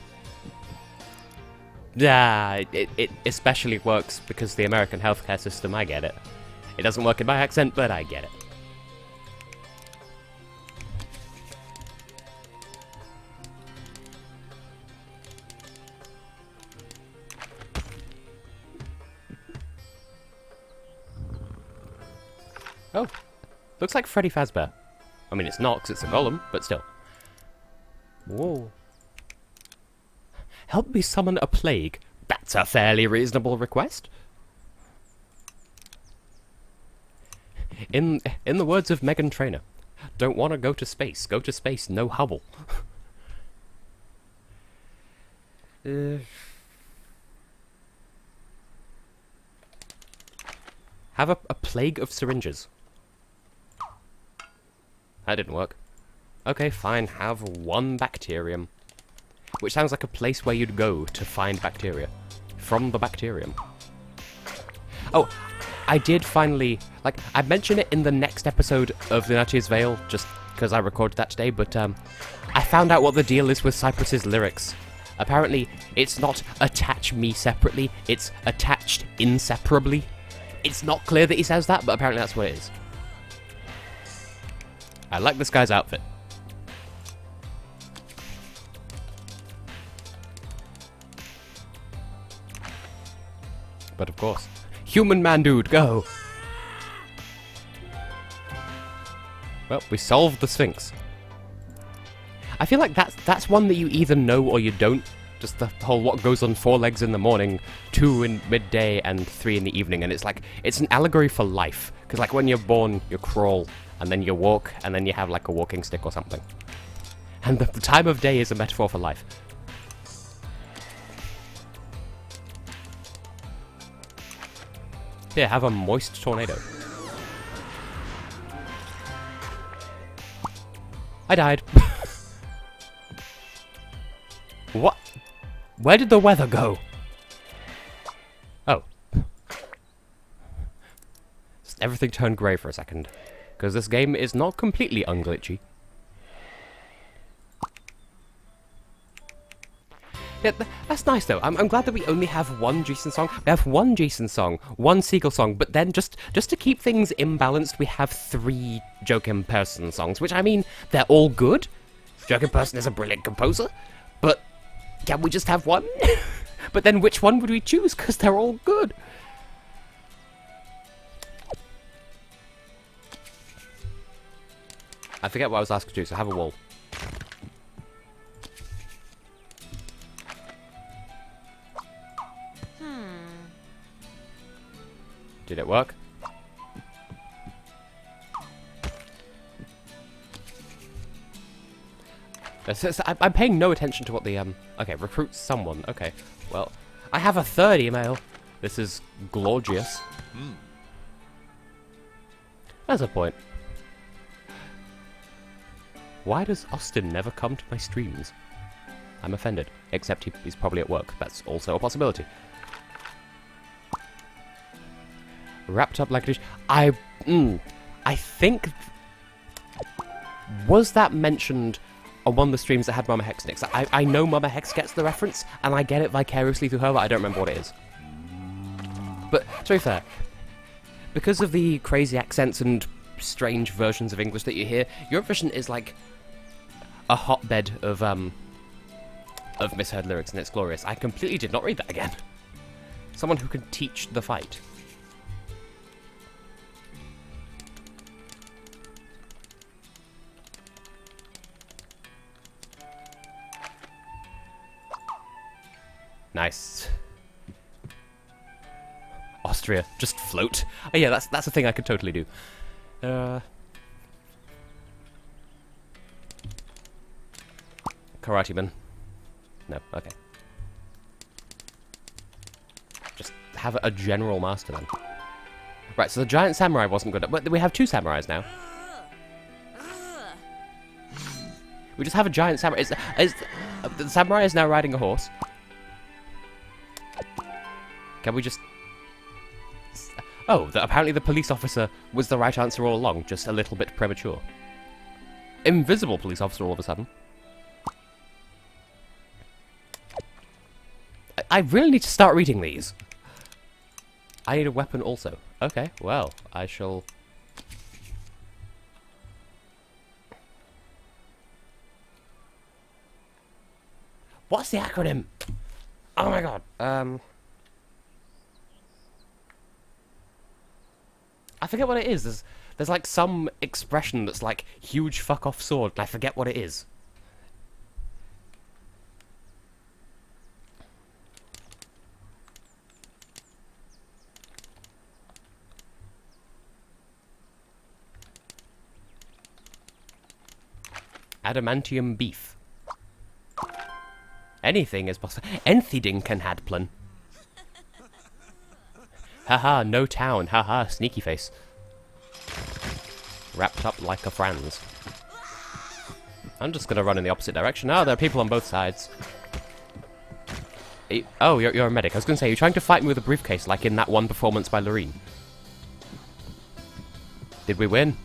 Yeah, it especially works because the American healthcare system, I get it. It doesn't work in my accent, but I get it. Oh, looks like Freddy Fazbear. I mean, it's not because it's a golem, but still. Whoa. Help me summon a plague. That's a fairly reasonable request. In the words of Meghan Trainor, don't want to go to space. Go to space, no Hubble. Have a plague of syringes. That didn't work. Okay, fine, have one bacterium. Which sounds like a place where you'd go to find bacteria. From the bacterium. Oh, I did finally... Like, I mentioned it in the next episode of The Nuttiest Veil, just because I recorded that today, but I found out what the deal is with Cypress's lyrics. Apparently, it's not attach me separately, it's attached inseparably. It's not clear that he says that, but apparently that's what it is. I like this guy's outfit. But of course, human man dude, go! Well, we solved the Sphinx. I feel like that's one that you either know or you don't. Just the whole what goes on 4 legs in the morning, 2 in midday, and 3 in the evening. And it's like, it's an allegory for life. Because like when you're born, you crawl, and then you walk, and then you have like a walking stick or something. And the time of day is a metaphor for life. Here, have a moist tornado. I died. What? Where did the weather go? Oh. Everything turned grey for a second. Because this game is not completely unglitchy. Yeah, that's nice though. I'm glad that we only have one Jason song. We have one Jason song, one Seagull song, but then just to keep things imbalanced, we have 3 Joachim Persson songs, which I mean, they're all good. Joachim Persson is a brilliant composer, but can we just have one? But then which one would we choose? Because they're all good. I forget what I was asked to do, so have a wall. Did it work? I'm paying no attention to what the, okay, recruit someone. Okay, well, I have a third email. This is gorgeous. There's a point. Why does Austin never come to my streams? I'm offended. Except he's probably at work. That's also a possibility. Wrapped up like a dish. I think... Was that mentioned on one of the streams that had Mama Hex Nicks? I know Mama Hex gets the reference, and I get it vicariously through her, but I don't remember what it is. But, to be fair, because of the crazy accents and strange versions of English that you hear, Eurovision is like a hotbed of misheard lyrics, and it's glorious. I completely did not read that again. Someone who can teach the fight. Nice. Austria, just float. Oh yeah, that's a thing I could totally do. Karate man. No, okay. Just have a general master then. Right, so the giant samurai wasn't good. But we have two samurais now. We just have a giant samurai. The samurai is now riding a horse. Can we just... Oh, apparently the police officer was the right answer all along, just a little bit premature. Invisible police officer all of a sudden. I really need to start reading these. I need a weapon also. Okay, well, I shall... What's the acronym? Oh my god. I forget what it is. There's like some expression that's like huge fuck off sword, and I forget what it is. Adamantium beef. Anything is possible. Enthiding can hadplan. Haha, no town. Haha, sneaky face. Wrapped up like a Franz. I'm just gonna run in the opposite direction. Oh, there are people on both sides. Oh, you're a medic. I was gonna say, you're trying to fight me with a briefcase like in that one performance by Loreen. Did we win?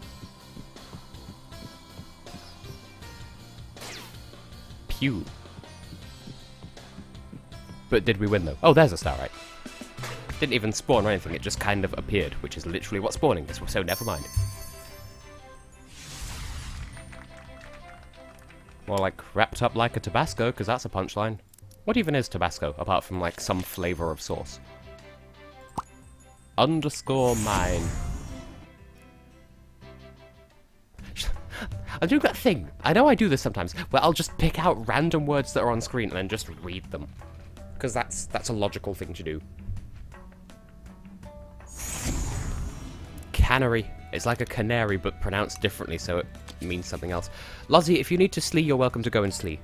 Pew. But did we win though? Oh, there's a star, right? Didn't even spawn or anything, it just kind of appeared, which is literally what spawning is, so never mind. More like wrapped up like a Tabasco, because that's a punchline. What even is Tabasco, apart from like some flavour of sauce? Underscore mine. I do that thing. I know I do this sometimes, where I'll just pick out random words that are on screen and then just read them. Because that's a logical thing to do. Cannery. It's like a canary, but pronounced differently, so it means something else. Lozzie, if you need to slee, you're welcome to go and slee.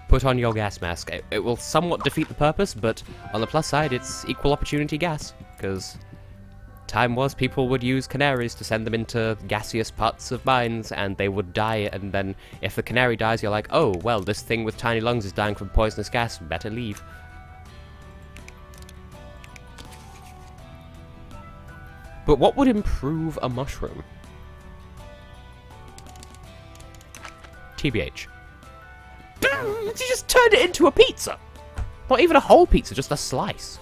Put on your gas mask. It will somewhat defeat the purpose, but on the plus side, it's equal opportunity gas. Because time was people would use canaries to send them into gaseous parts of mines, and they would die, and then if the canary dies, you're like, oh, well, this thing with tiny lungs is dying from poisonous gas, better leave. But what would improve a mushroom? TBH. You just turned it into a pizza! Not even a whole pizza, just a slice.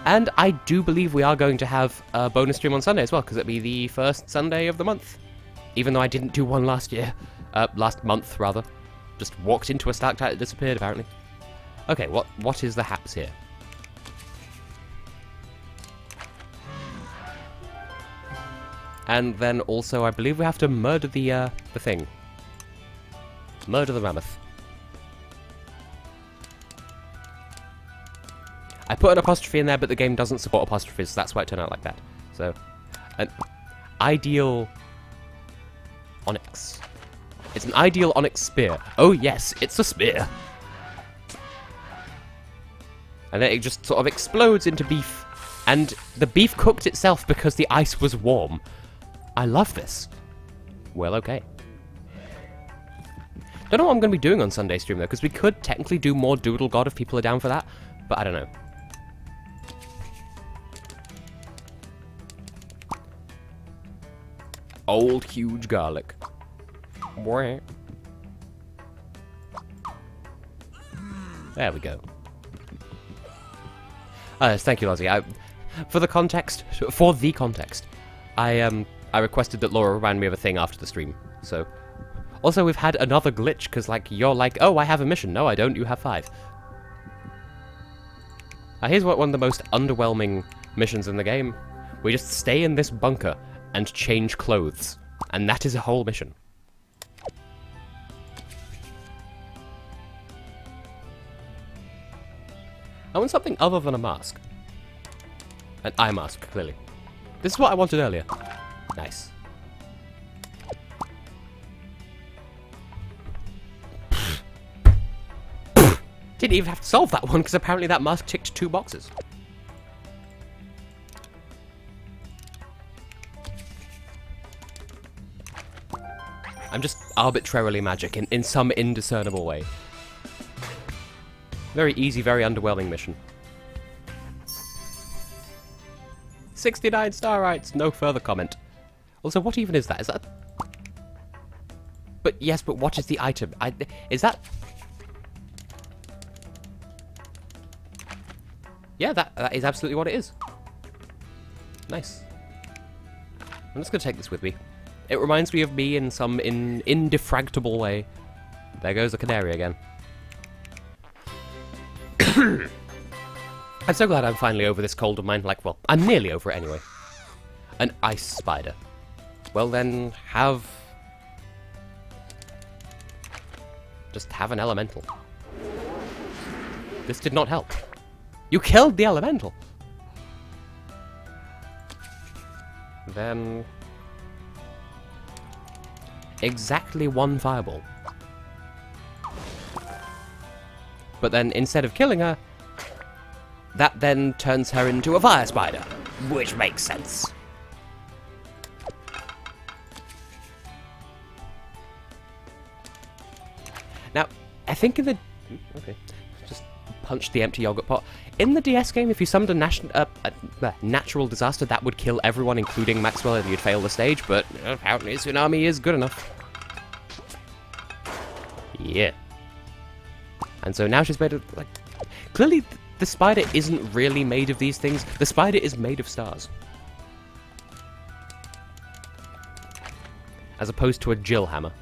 And I do believe we are going to have a bonus stream on Sunday as well, because it'll be the first Sunday of the month. Even though I didn't do one last year. Last month, rather. Just walked into a stalactite that disappeared, apparently. Okay, what is the haps here? And then also, I believe we have to murder the thing. Murder the mammoth. I put an apostrophe in there, but the game doesn't support apostrophes, so that's why it turned out like that. So, an ideal onyx. It's an ideal onyx spear. Oh yes, it's a spear. And then it just sort of explodes into beef. And the beef cooked itself because the ice was warm. I love this. Well, okay. Don't know what I'm going to be doing on Sunday stream, though, because we could technically do more Doodle God if people are down for that, but I don't know. Old, huge garlic. There we go. Yes, thank you, Lozzie. For the context, I requested that Laura remind me of a thing after the stream, so... Also, we've had another glitch, because, like, you're like, oh, I have a mission. No, I don't. You have 5. Here's one of the most underwhelming missions in the game. We just stay in this bunker and change clothes. And that is a whole mission. I want something other than a mask. An eye mask, clearly. This is what I wanted earlier. Nice. Didn't even have to solve that one, because apparently that mask ticked 2 boxes. I'm just arbitrarily magic in some indiscernible way. Very easy, very underwhelming mission. 69 star rights, no further comment. Also, what even is that? Is that... But yes, but what is the item? Is that... Yeah, that is absolutely what it is. Nice. I'm just going to take this with me. It reminds me of me in some indefractable way. There goes the canary again. I'm so glad I'm finally over this cold of mine. Like, well, I'm nearly over it anyway. An ice spider. Well then, just have an elemental. This did not help. You killed the elemental! Then... exactly 1 fireball. But then, instead of killing her, that then turns her into a fire spider. Which makes sense. Now, I think in the... Okay. Just punch the empty yogurt pot. In the DS game, if you summoned a natural disaster, that would kill everyone, including Maxwell, and you'd fail the stage, but apparently Tsunami is good enough. Yeah. And so now she's made of, like... Clearly, the spider isn't really made of these things. The spider is made of stars. As opposed to a Jill hammer.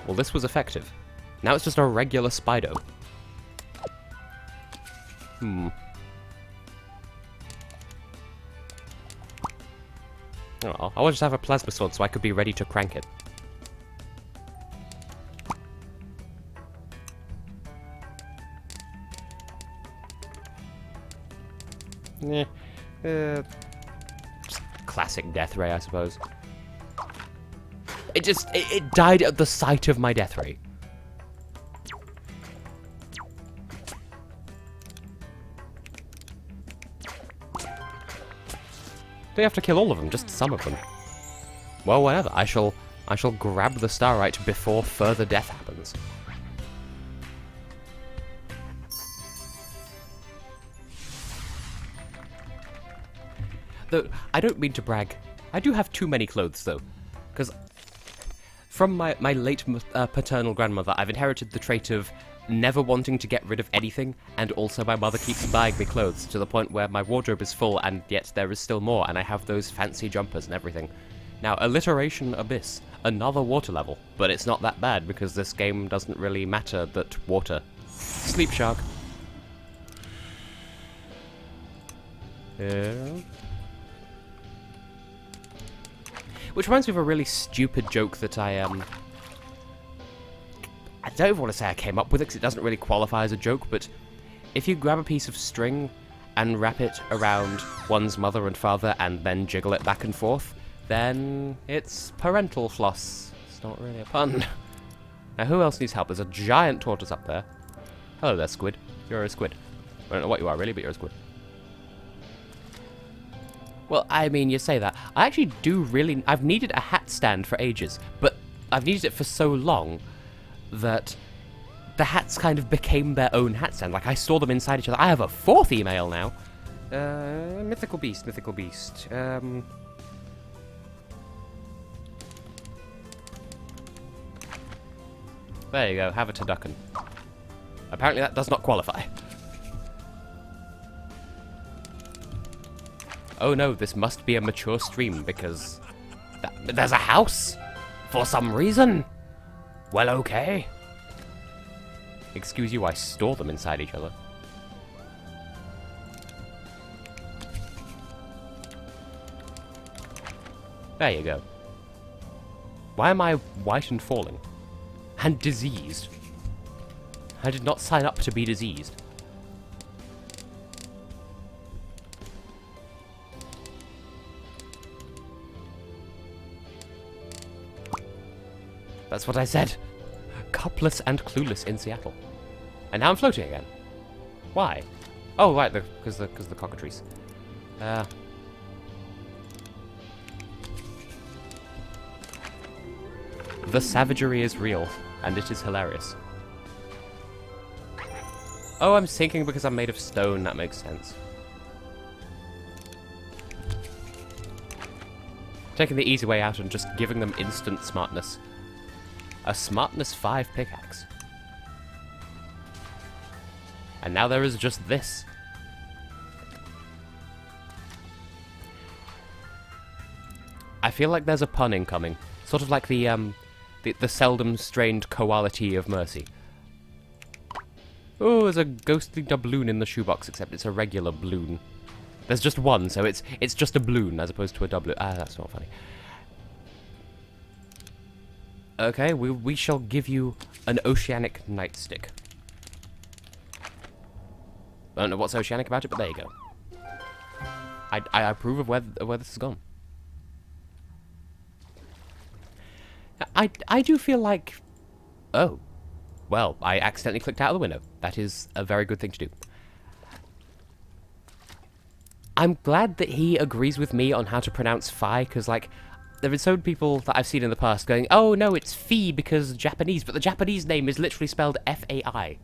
Well, this was effective. Now it's just a regular Spido. Oh, I want to just have a plasma sword so I could be ready to crank it. Just classic death ray, I suppose. It died at the sight of my death ray. Do you have to kill all of them? Just some of them. Well, whatever. I shall grab the starlight before further death happens. Though, I don't mean to brag. I do have too many clothes, though. Because from my late paternal grandmother, I've inherited the trait of never wanting to get rid of anything, and also my mother keeps buying me clothes, to the point where my wardrobe is full, and yet there is still more, and I have those fancy jumpers and everything. Now, Alliteration Abyss. Another water level. But it's not that bad, because this game doesn't really matter that water. Sleep Shark. Yeah. Which reminds me of a really stupid joke that I don't even want to say I came up with it, because it doesn't really qualify as a joke, but if you grab a piece of string and wrap it around one's mother and father and then jiggle it back and forth, then it's parental floss. It's not really a pun. Now, who else needs help? There's a giant tortoise up there. Hello there, squid. You're a squid. I don't know what you are, really, but you're a squid. Well, I mean, you say that. I actually do really... I've needed a hat stand for ages, but I've needed it for so long that the hats kind of became their own hat stand. Like, I store them inside each other. I have a fourth email now. Mythical Beast, Mythical Beast. There you go, have a turducken. Apparently that does not qualify. Oh no, this must be a mature stream, because... there's a house! For some reason! Well, okay. Excuse you, I store them inside each other. There you go. Why am I white and falling? And diseased. I did not sign up to be diseased. That's what I said. Cupless and clueless in Seattle. And now I'm floating again. Why? Oh, right, because the cockatrice. The savagery is real, and it is hilarious. Oh, I'm sinking because I'm made of stone. That makes sense. Taking the easy way out and just giving them instant smartness. A smartness 5 pickaxe. And now there is just this. I feel like there's a pun incoming. Sort of like the seldom strained quality of mercy. Oh, there's a ghostly doubloon in the shoebox, except it's a regular balloon. There's just one, so it's just a balloon as opposed to a doubloon. Ah, that's not funny. Okay, we shall give you an oceanic nightstick. I don't know what's oceanic about it, but there you go. I approve of where this has gone. I do feel like... Oh. Well, I accidentally clicked out of the window. That is a very good thing to do. I'm glad that he agrees with me on how to pronounce Phi, because, like, there are so many people that I've seen in the past going, oh, no, it's Phi because Japanese, but the Japanese name is literally spelled F-A-I.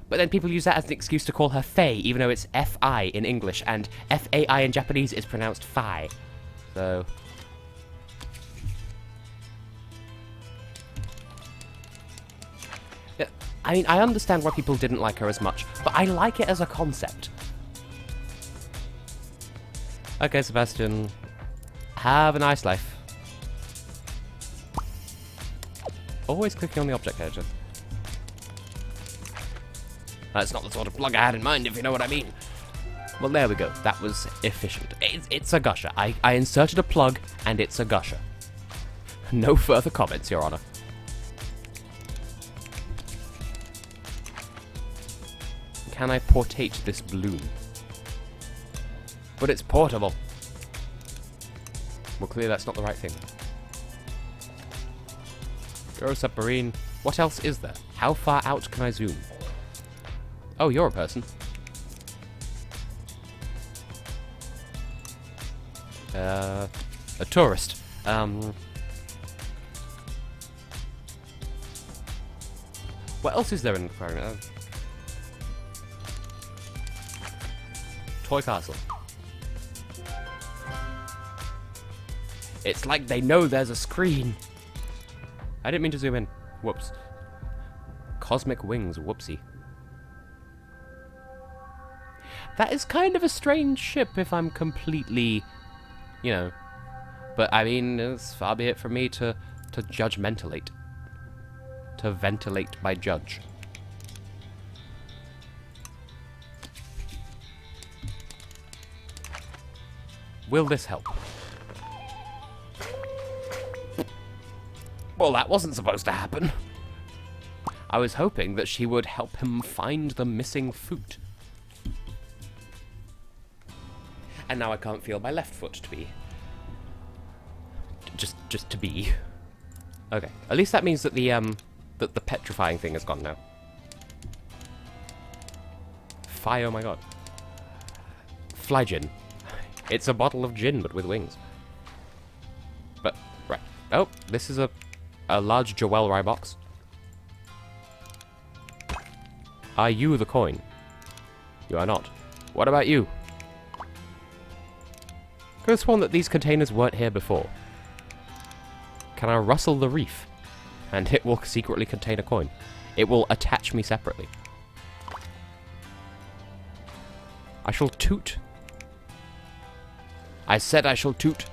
But then people use that as an excuse to call her Faye, even though it's F-I in English, and F-A-I in Japanese is pronounced Phi. So... I mean, I understand why people didn't like her as much, but I like it as a concept. Okay, Sebastian. Have a nice life. Always clicking on the object editor. That's not the sort of plug I had in mind, if you know what I mean. Well, there we go. That was efficient. It's a gusher. I inserted a plug, and it's a gusher. No further comments, Your Honor. Can I portate this balloon? But it's portable. Well, clearly that's not the right thing. You're a submarine. What else is there? How far out can I zoom? Oh, you're a person. A tourist. What else is there in the aquarium? Toy castle. It's like they know there's a screen. I didn't mean to zoom in. Whoops. Cosmic wings. Whoopsie. That is kind of a strange ship if I'm completely, you know, But, I mean, it's far be it from me to judgmentalate. To ventilate my judge. Will this help? Well, that wasn't supposed to happen. I was hoping that she would help him find the missing foot. And now I can't feel my left foot to be... Just to be. Okay, at least that means that the petrifying thing is gone now. Fie, oh my god. Fly gin. It's a bottle of gin, but with wings. But, right. Oh, this is a large Joel Rye box. Are you the coin? You are not. What about you? Could have sworn that these containers weren't here before. Can I rustle the reef? And it will secretly contain a coin. It will attach me separately. I shall toot. I said I shall toot.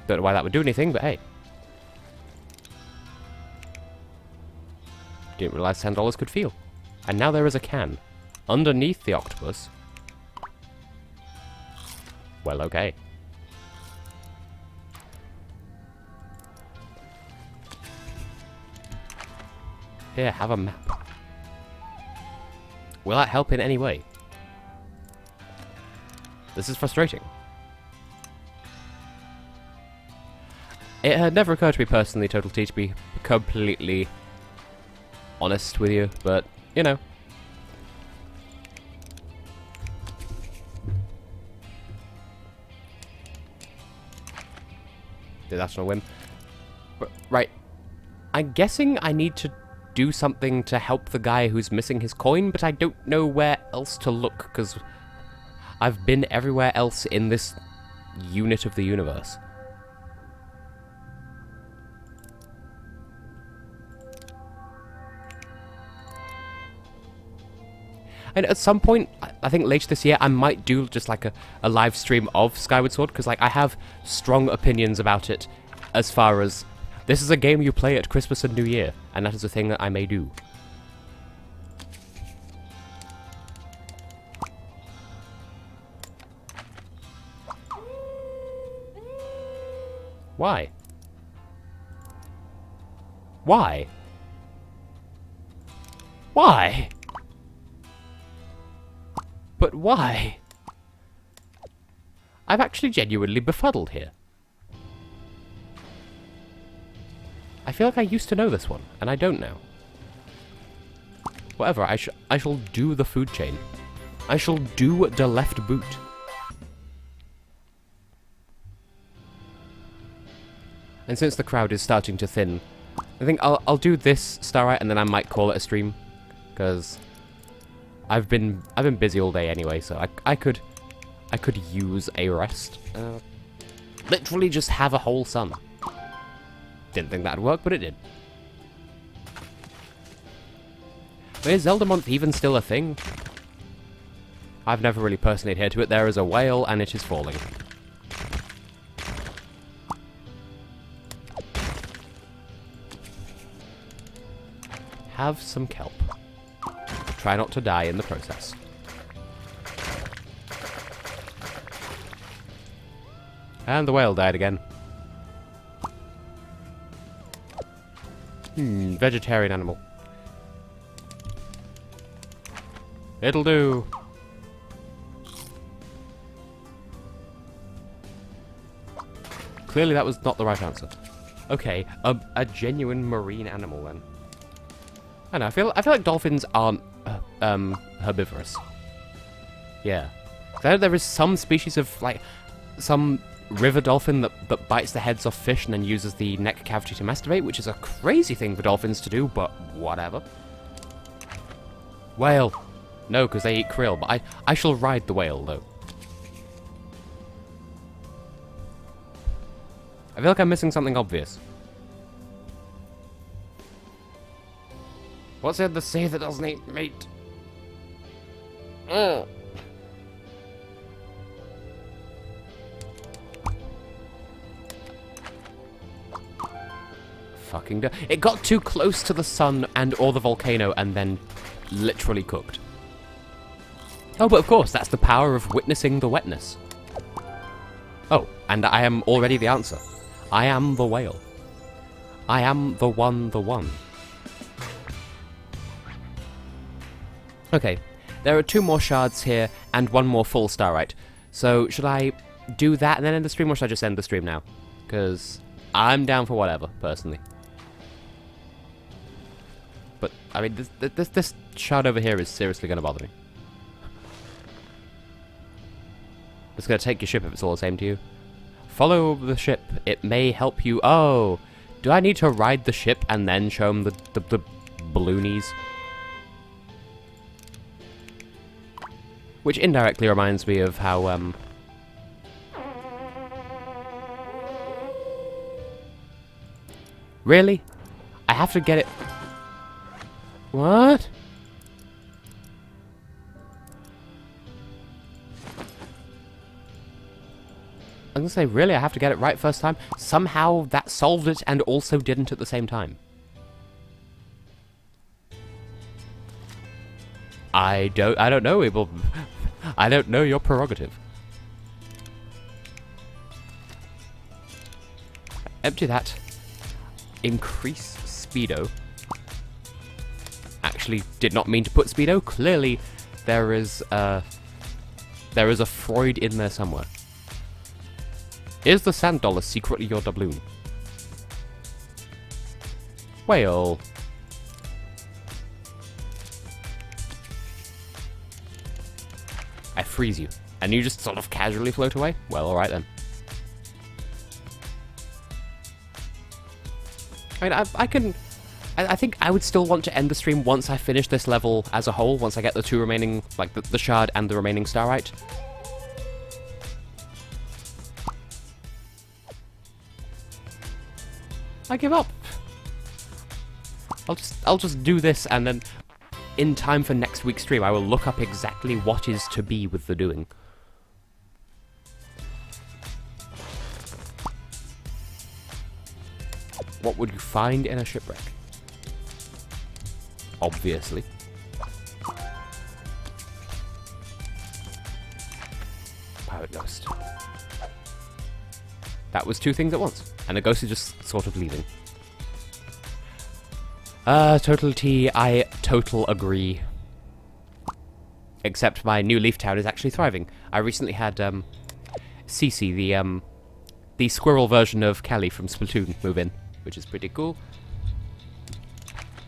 Don't know why that would do anything, but hey. Didn't realize $10 could feel. And now there is a can. Underneath the octopus. Well, okay. Here, have a map. Will that help in any way? This is frustrating. It had never occurred to me personally, Total T, to be completely honest with you, but, you know. That's not a whim. Right. I'm guessing I need to do something to help the guy who's missing his coin, but I don't know where else to look, because I've been everywhere else in this unit of the universe. And at some point, I think later this year, I might do just like a live stream of Skyward Sword, because like I have strong opinions about it as far as this is a game you play at Christmas and New Year, and that is a thing that I may do. Why? Why? Why? But why? I'm actually genuinely befuddled here. I feel like I used to know this one, and I don't now. Whatever, I shall do the food chain. I shall do the left boot. And since the crowd is starting to thin, I think I'll do this Starlight, and then I might call it a stream, because I've been busy all day anyway, so I could use a rest. Literally just have a whole sun. Didn't think that'd work, but it did. Is Zelda Month even still a thing? I've never really personally adhered to it. There is a whale, and it is falling. Have some kelp. Try not to die in the process. And the whale died again. Vegetarian animal. It'll do. Clearly that was not the right answer. Okay, a genuine marine animal then. I don't know, I feel like dolphins aren't herbivorous. Yeah. I know there is some species of, like, some river dolphin that bites the heads off fish and then uses the neck cavity to masturbate, which is a crazy thing for dolphins to do, but whatever. Whale. No, because they eat krill, but I shall ride the whale, though. I feel like I'm missing something obvious. What's in the sea that doesn't eat meat? fucking do? It got too close to the sun and or the volcano and then literally cooked. Oh, but of course, that's the power of witnessing the wetness. Oh, and I am already the answer. I am the whale. I am the one, the one. Okay, there are 2 more shards here and 1 more full starite. So, should I do that and then end the stream, or should I just end the stream now? Because I'm down for whatever, personally. But, I mean, this shard over here is seriously going to bother me. It's going to take your ship if it's all the same to you. Follow the ship. It may help you. Oh, do I need to ride the ship and then show them the balloonies? Which indirectly reminds me of how, Really? I have to get it... What? I'm gonna say, really? I have to get it right first time? Somehow that solved it and also didn't at the same time. I don't know, Abel. I don't know your prerogative. Empty that. Increase speedo. Actually, did not mean to put speedo. Clearly, there is a Freud in there somewhere. Is the sand dollar secretly your doubloon? Whale. I freeze you, and you just sort of casually float away? Well, alright then. I mean, I think I would still want to end the stream once I finish this level as a whole, once I get the 2 remaining, like the shard and the remaining starite. I give up. I'll just do this, and then in time for next week's stream I will look up exactly what is to be with the doing. What would you find in a shipwreck? Obviously. Pirate ghost. That was 2 things at once, and a ghost is just sort of leaving. Total T, I total agree. Except my new Leaf Town is actually thriving. I recently had, Cece, the squirrel version of Kelly from Splatoon, move in, which is pretty cool.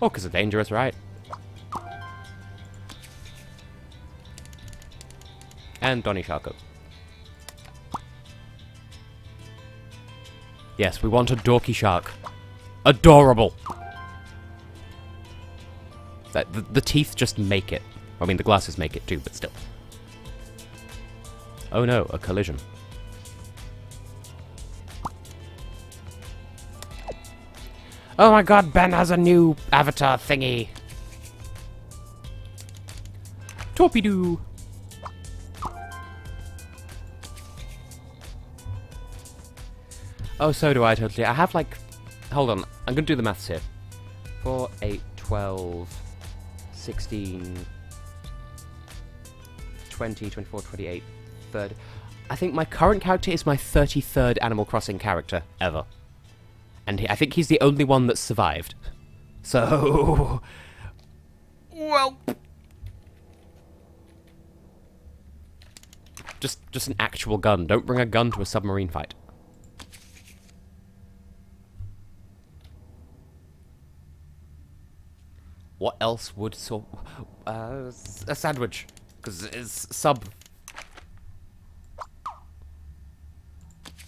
Orcas are dangerous, right? And Donnie Sharko. Yes, we want a dorky shark. Adorable! The teeth just make it. I mean, the glasses make it too, but still. Oh no, a collision. Oh my god, Ben has a new avatar thingy! Torpedo! Oh, so do I, totally. I have, like... Hold on, I'm gonna do the maths here. 4, 8, 12... 16... 20, 24, 28, 30... I think my current character is my 33rd Animal Crossing character ever. And I think he's the only one that's survived. So... Well... Just an actual gun. Don't bring a gun to a submarine fight. What else would a sandwich, because it's sub.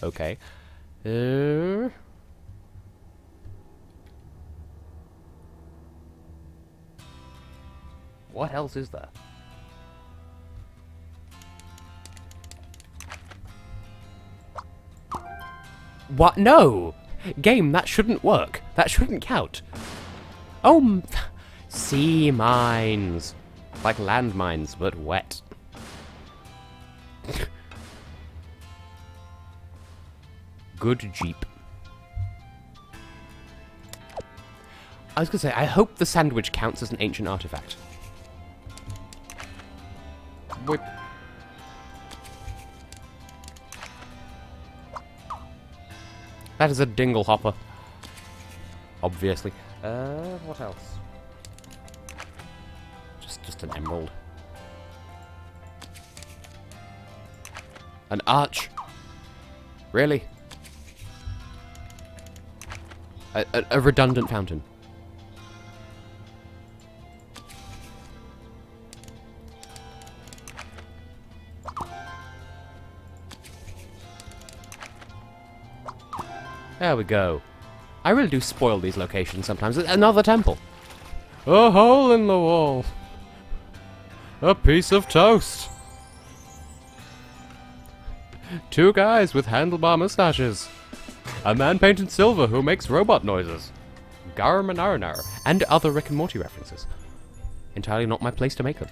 Okay. What else is there? What? No! Game, that shouldn't work. That shouldn't count. Oh, sea mines. Like land mines, but wet. Good Jeep. I was gonna say, I hope the sandwich counts as an ancient artifact. Whip. That is a dingle hopper. Obviously. What else? Just an emerald. An arch. Really? A redundant fountain. There we go. I really do spoil these locations sometimes. Another temple. A hole in the wall. A piece of toast. Two guys with handlebar mustaches. A man painted silver who makes robot noises. Garmanarnar. And other Rick and Morty references. Entirely not my place to make them.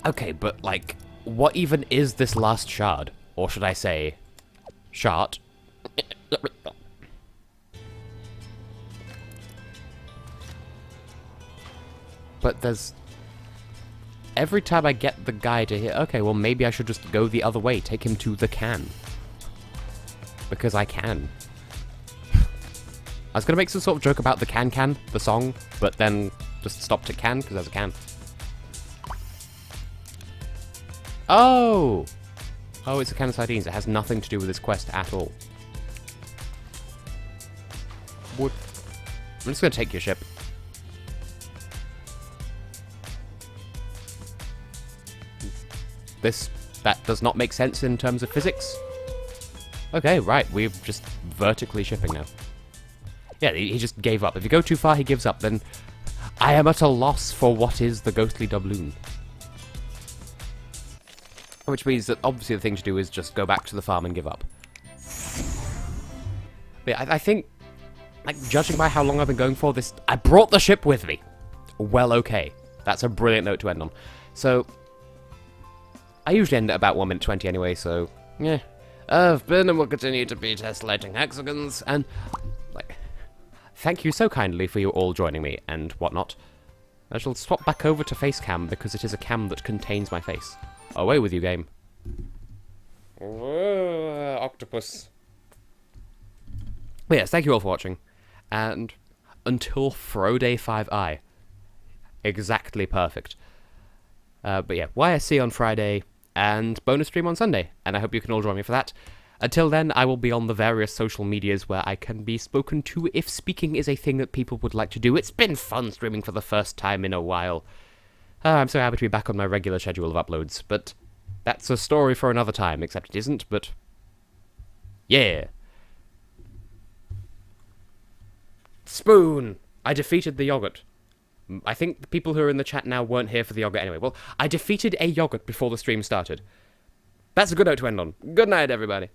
Okay, but like, what even is this last shard? Or should I say, shard? But there's... Every time I get the guy to here... Okay, well maybe I should just go the other way. Take him to the can. Because I can. I was going to make some sort of joke about the can, the song, but then just stopped at can, because there's a can. Oh! Oh, it's a can of sardines. It has nothing to do with this quest at all. What? I'm just going to take your ship. That does not make sense in terms of physics. Okay, right, we're just vertically shipping now. Yeah, he just gave up. If you go too far, he gives up. Then I am at a loss for what is the ghostly doubloon. Which means that obviously the thing to do is just go back to the farm and give up. But yeah, I think, like, judging by how long I've been going for this, I brought the ship with me. Well, okay. That's a brilliant note to end on. So, I usually end at about 1 minute 20 anyway, so, yeah. I've been and will continue to be Tessellating Hexagons, and, like, thank you so kindly for you all joining me and whatnot. I shall swap back over to face cam because it is a cam that contains my face. Away with you, game. Whoa, octopus. But yes, thank you all for watching, and until Friday 5i. Exactly perfect. But yeah, YSC on Friday, and bonus stream on Sunday, and I hope you can all join me for that. Until then, I will be on the various social medias where I can be spoken to if speaking is a thing that people would like to do. It's been fun streaming for the first time in a while. I'm so happy to be back on my regular schedule of uploads, but that's a story for another time, except it isn't, but yeah. Spoon! I defeated the yogurt. I think the people who are in the chat now weren't here for the yogurt anyway. Well, I defeated a yogurt before the stream started. That's a good note to end on. Good night, everybody.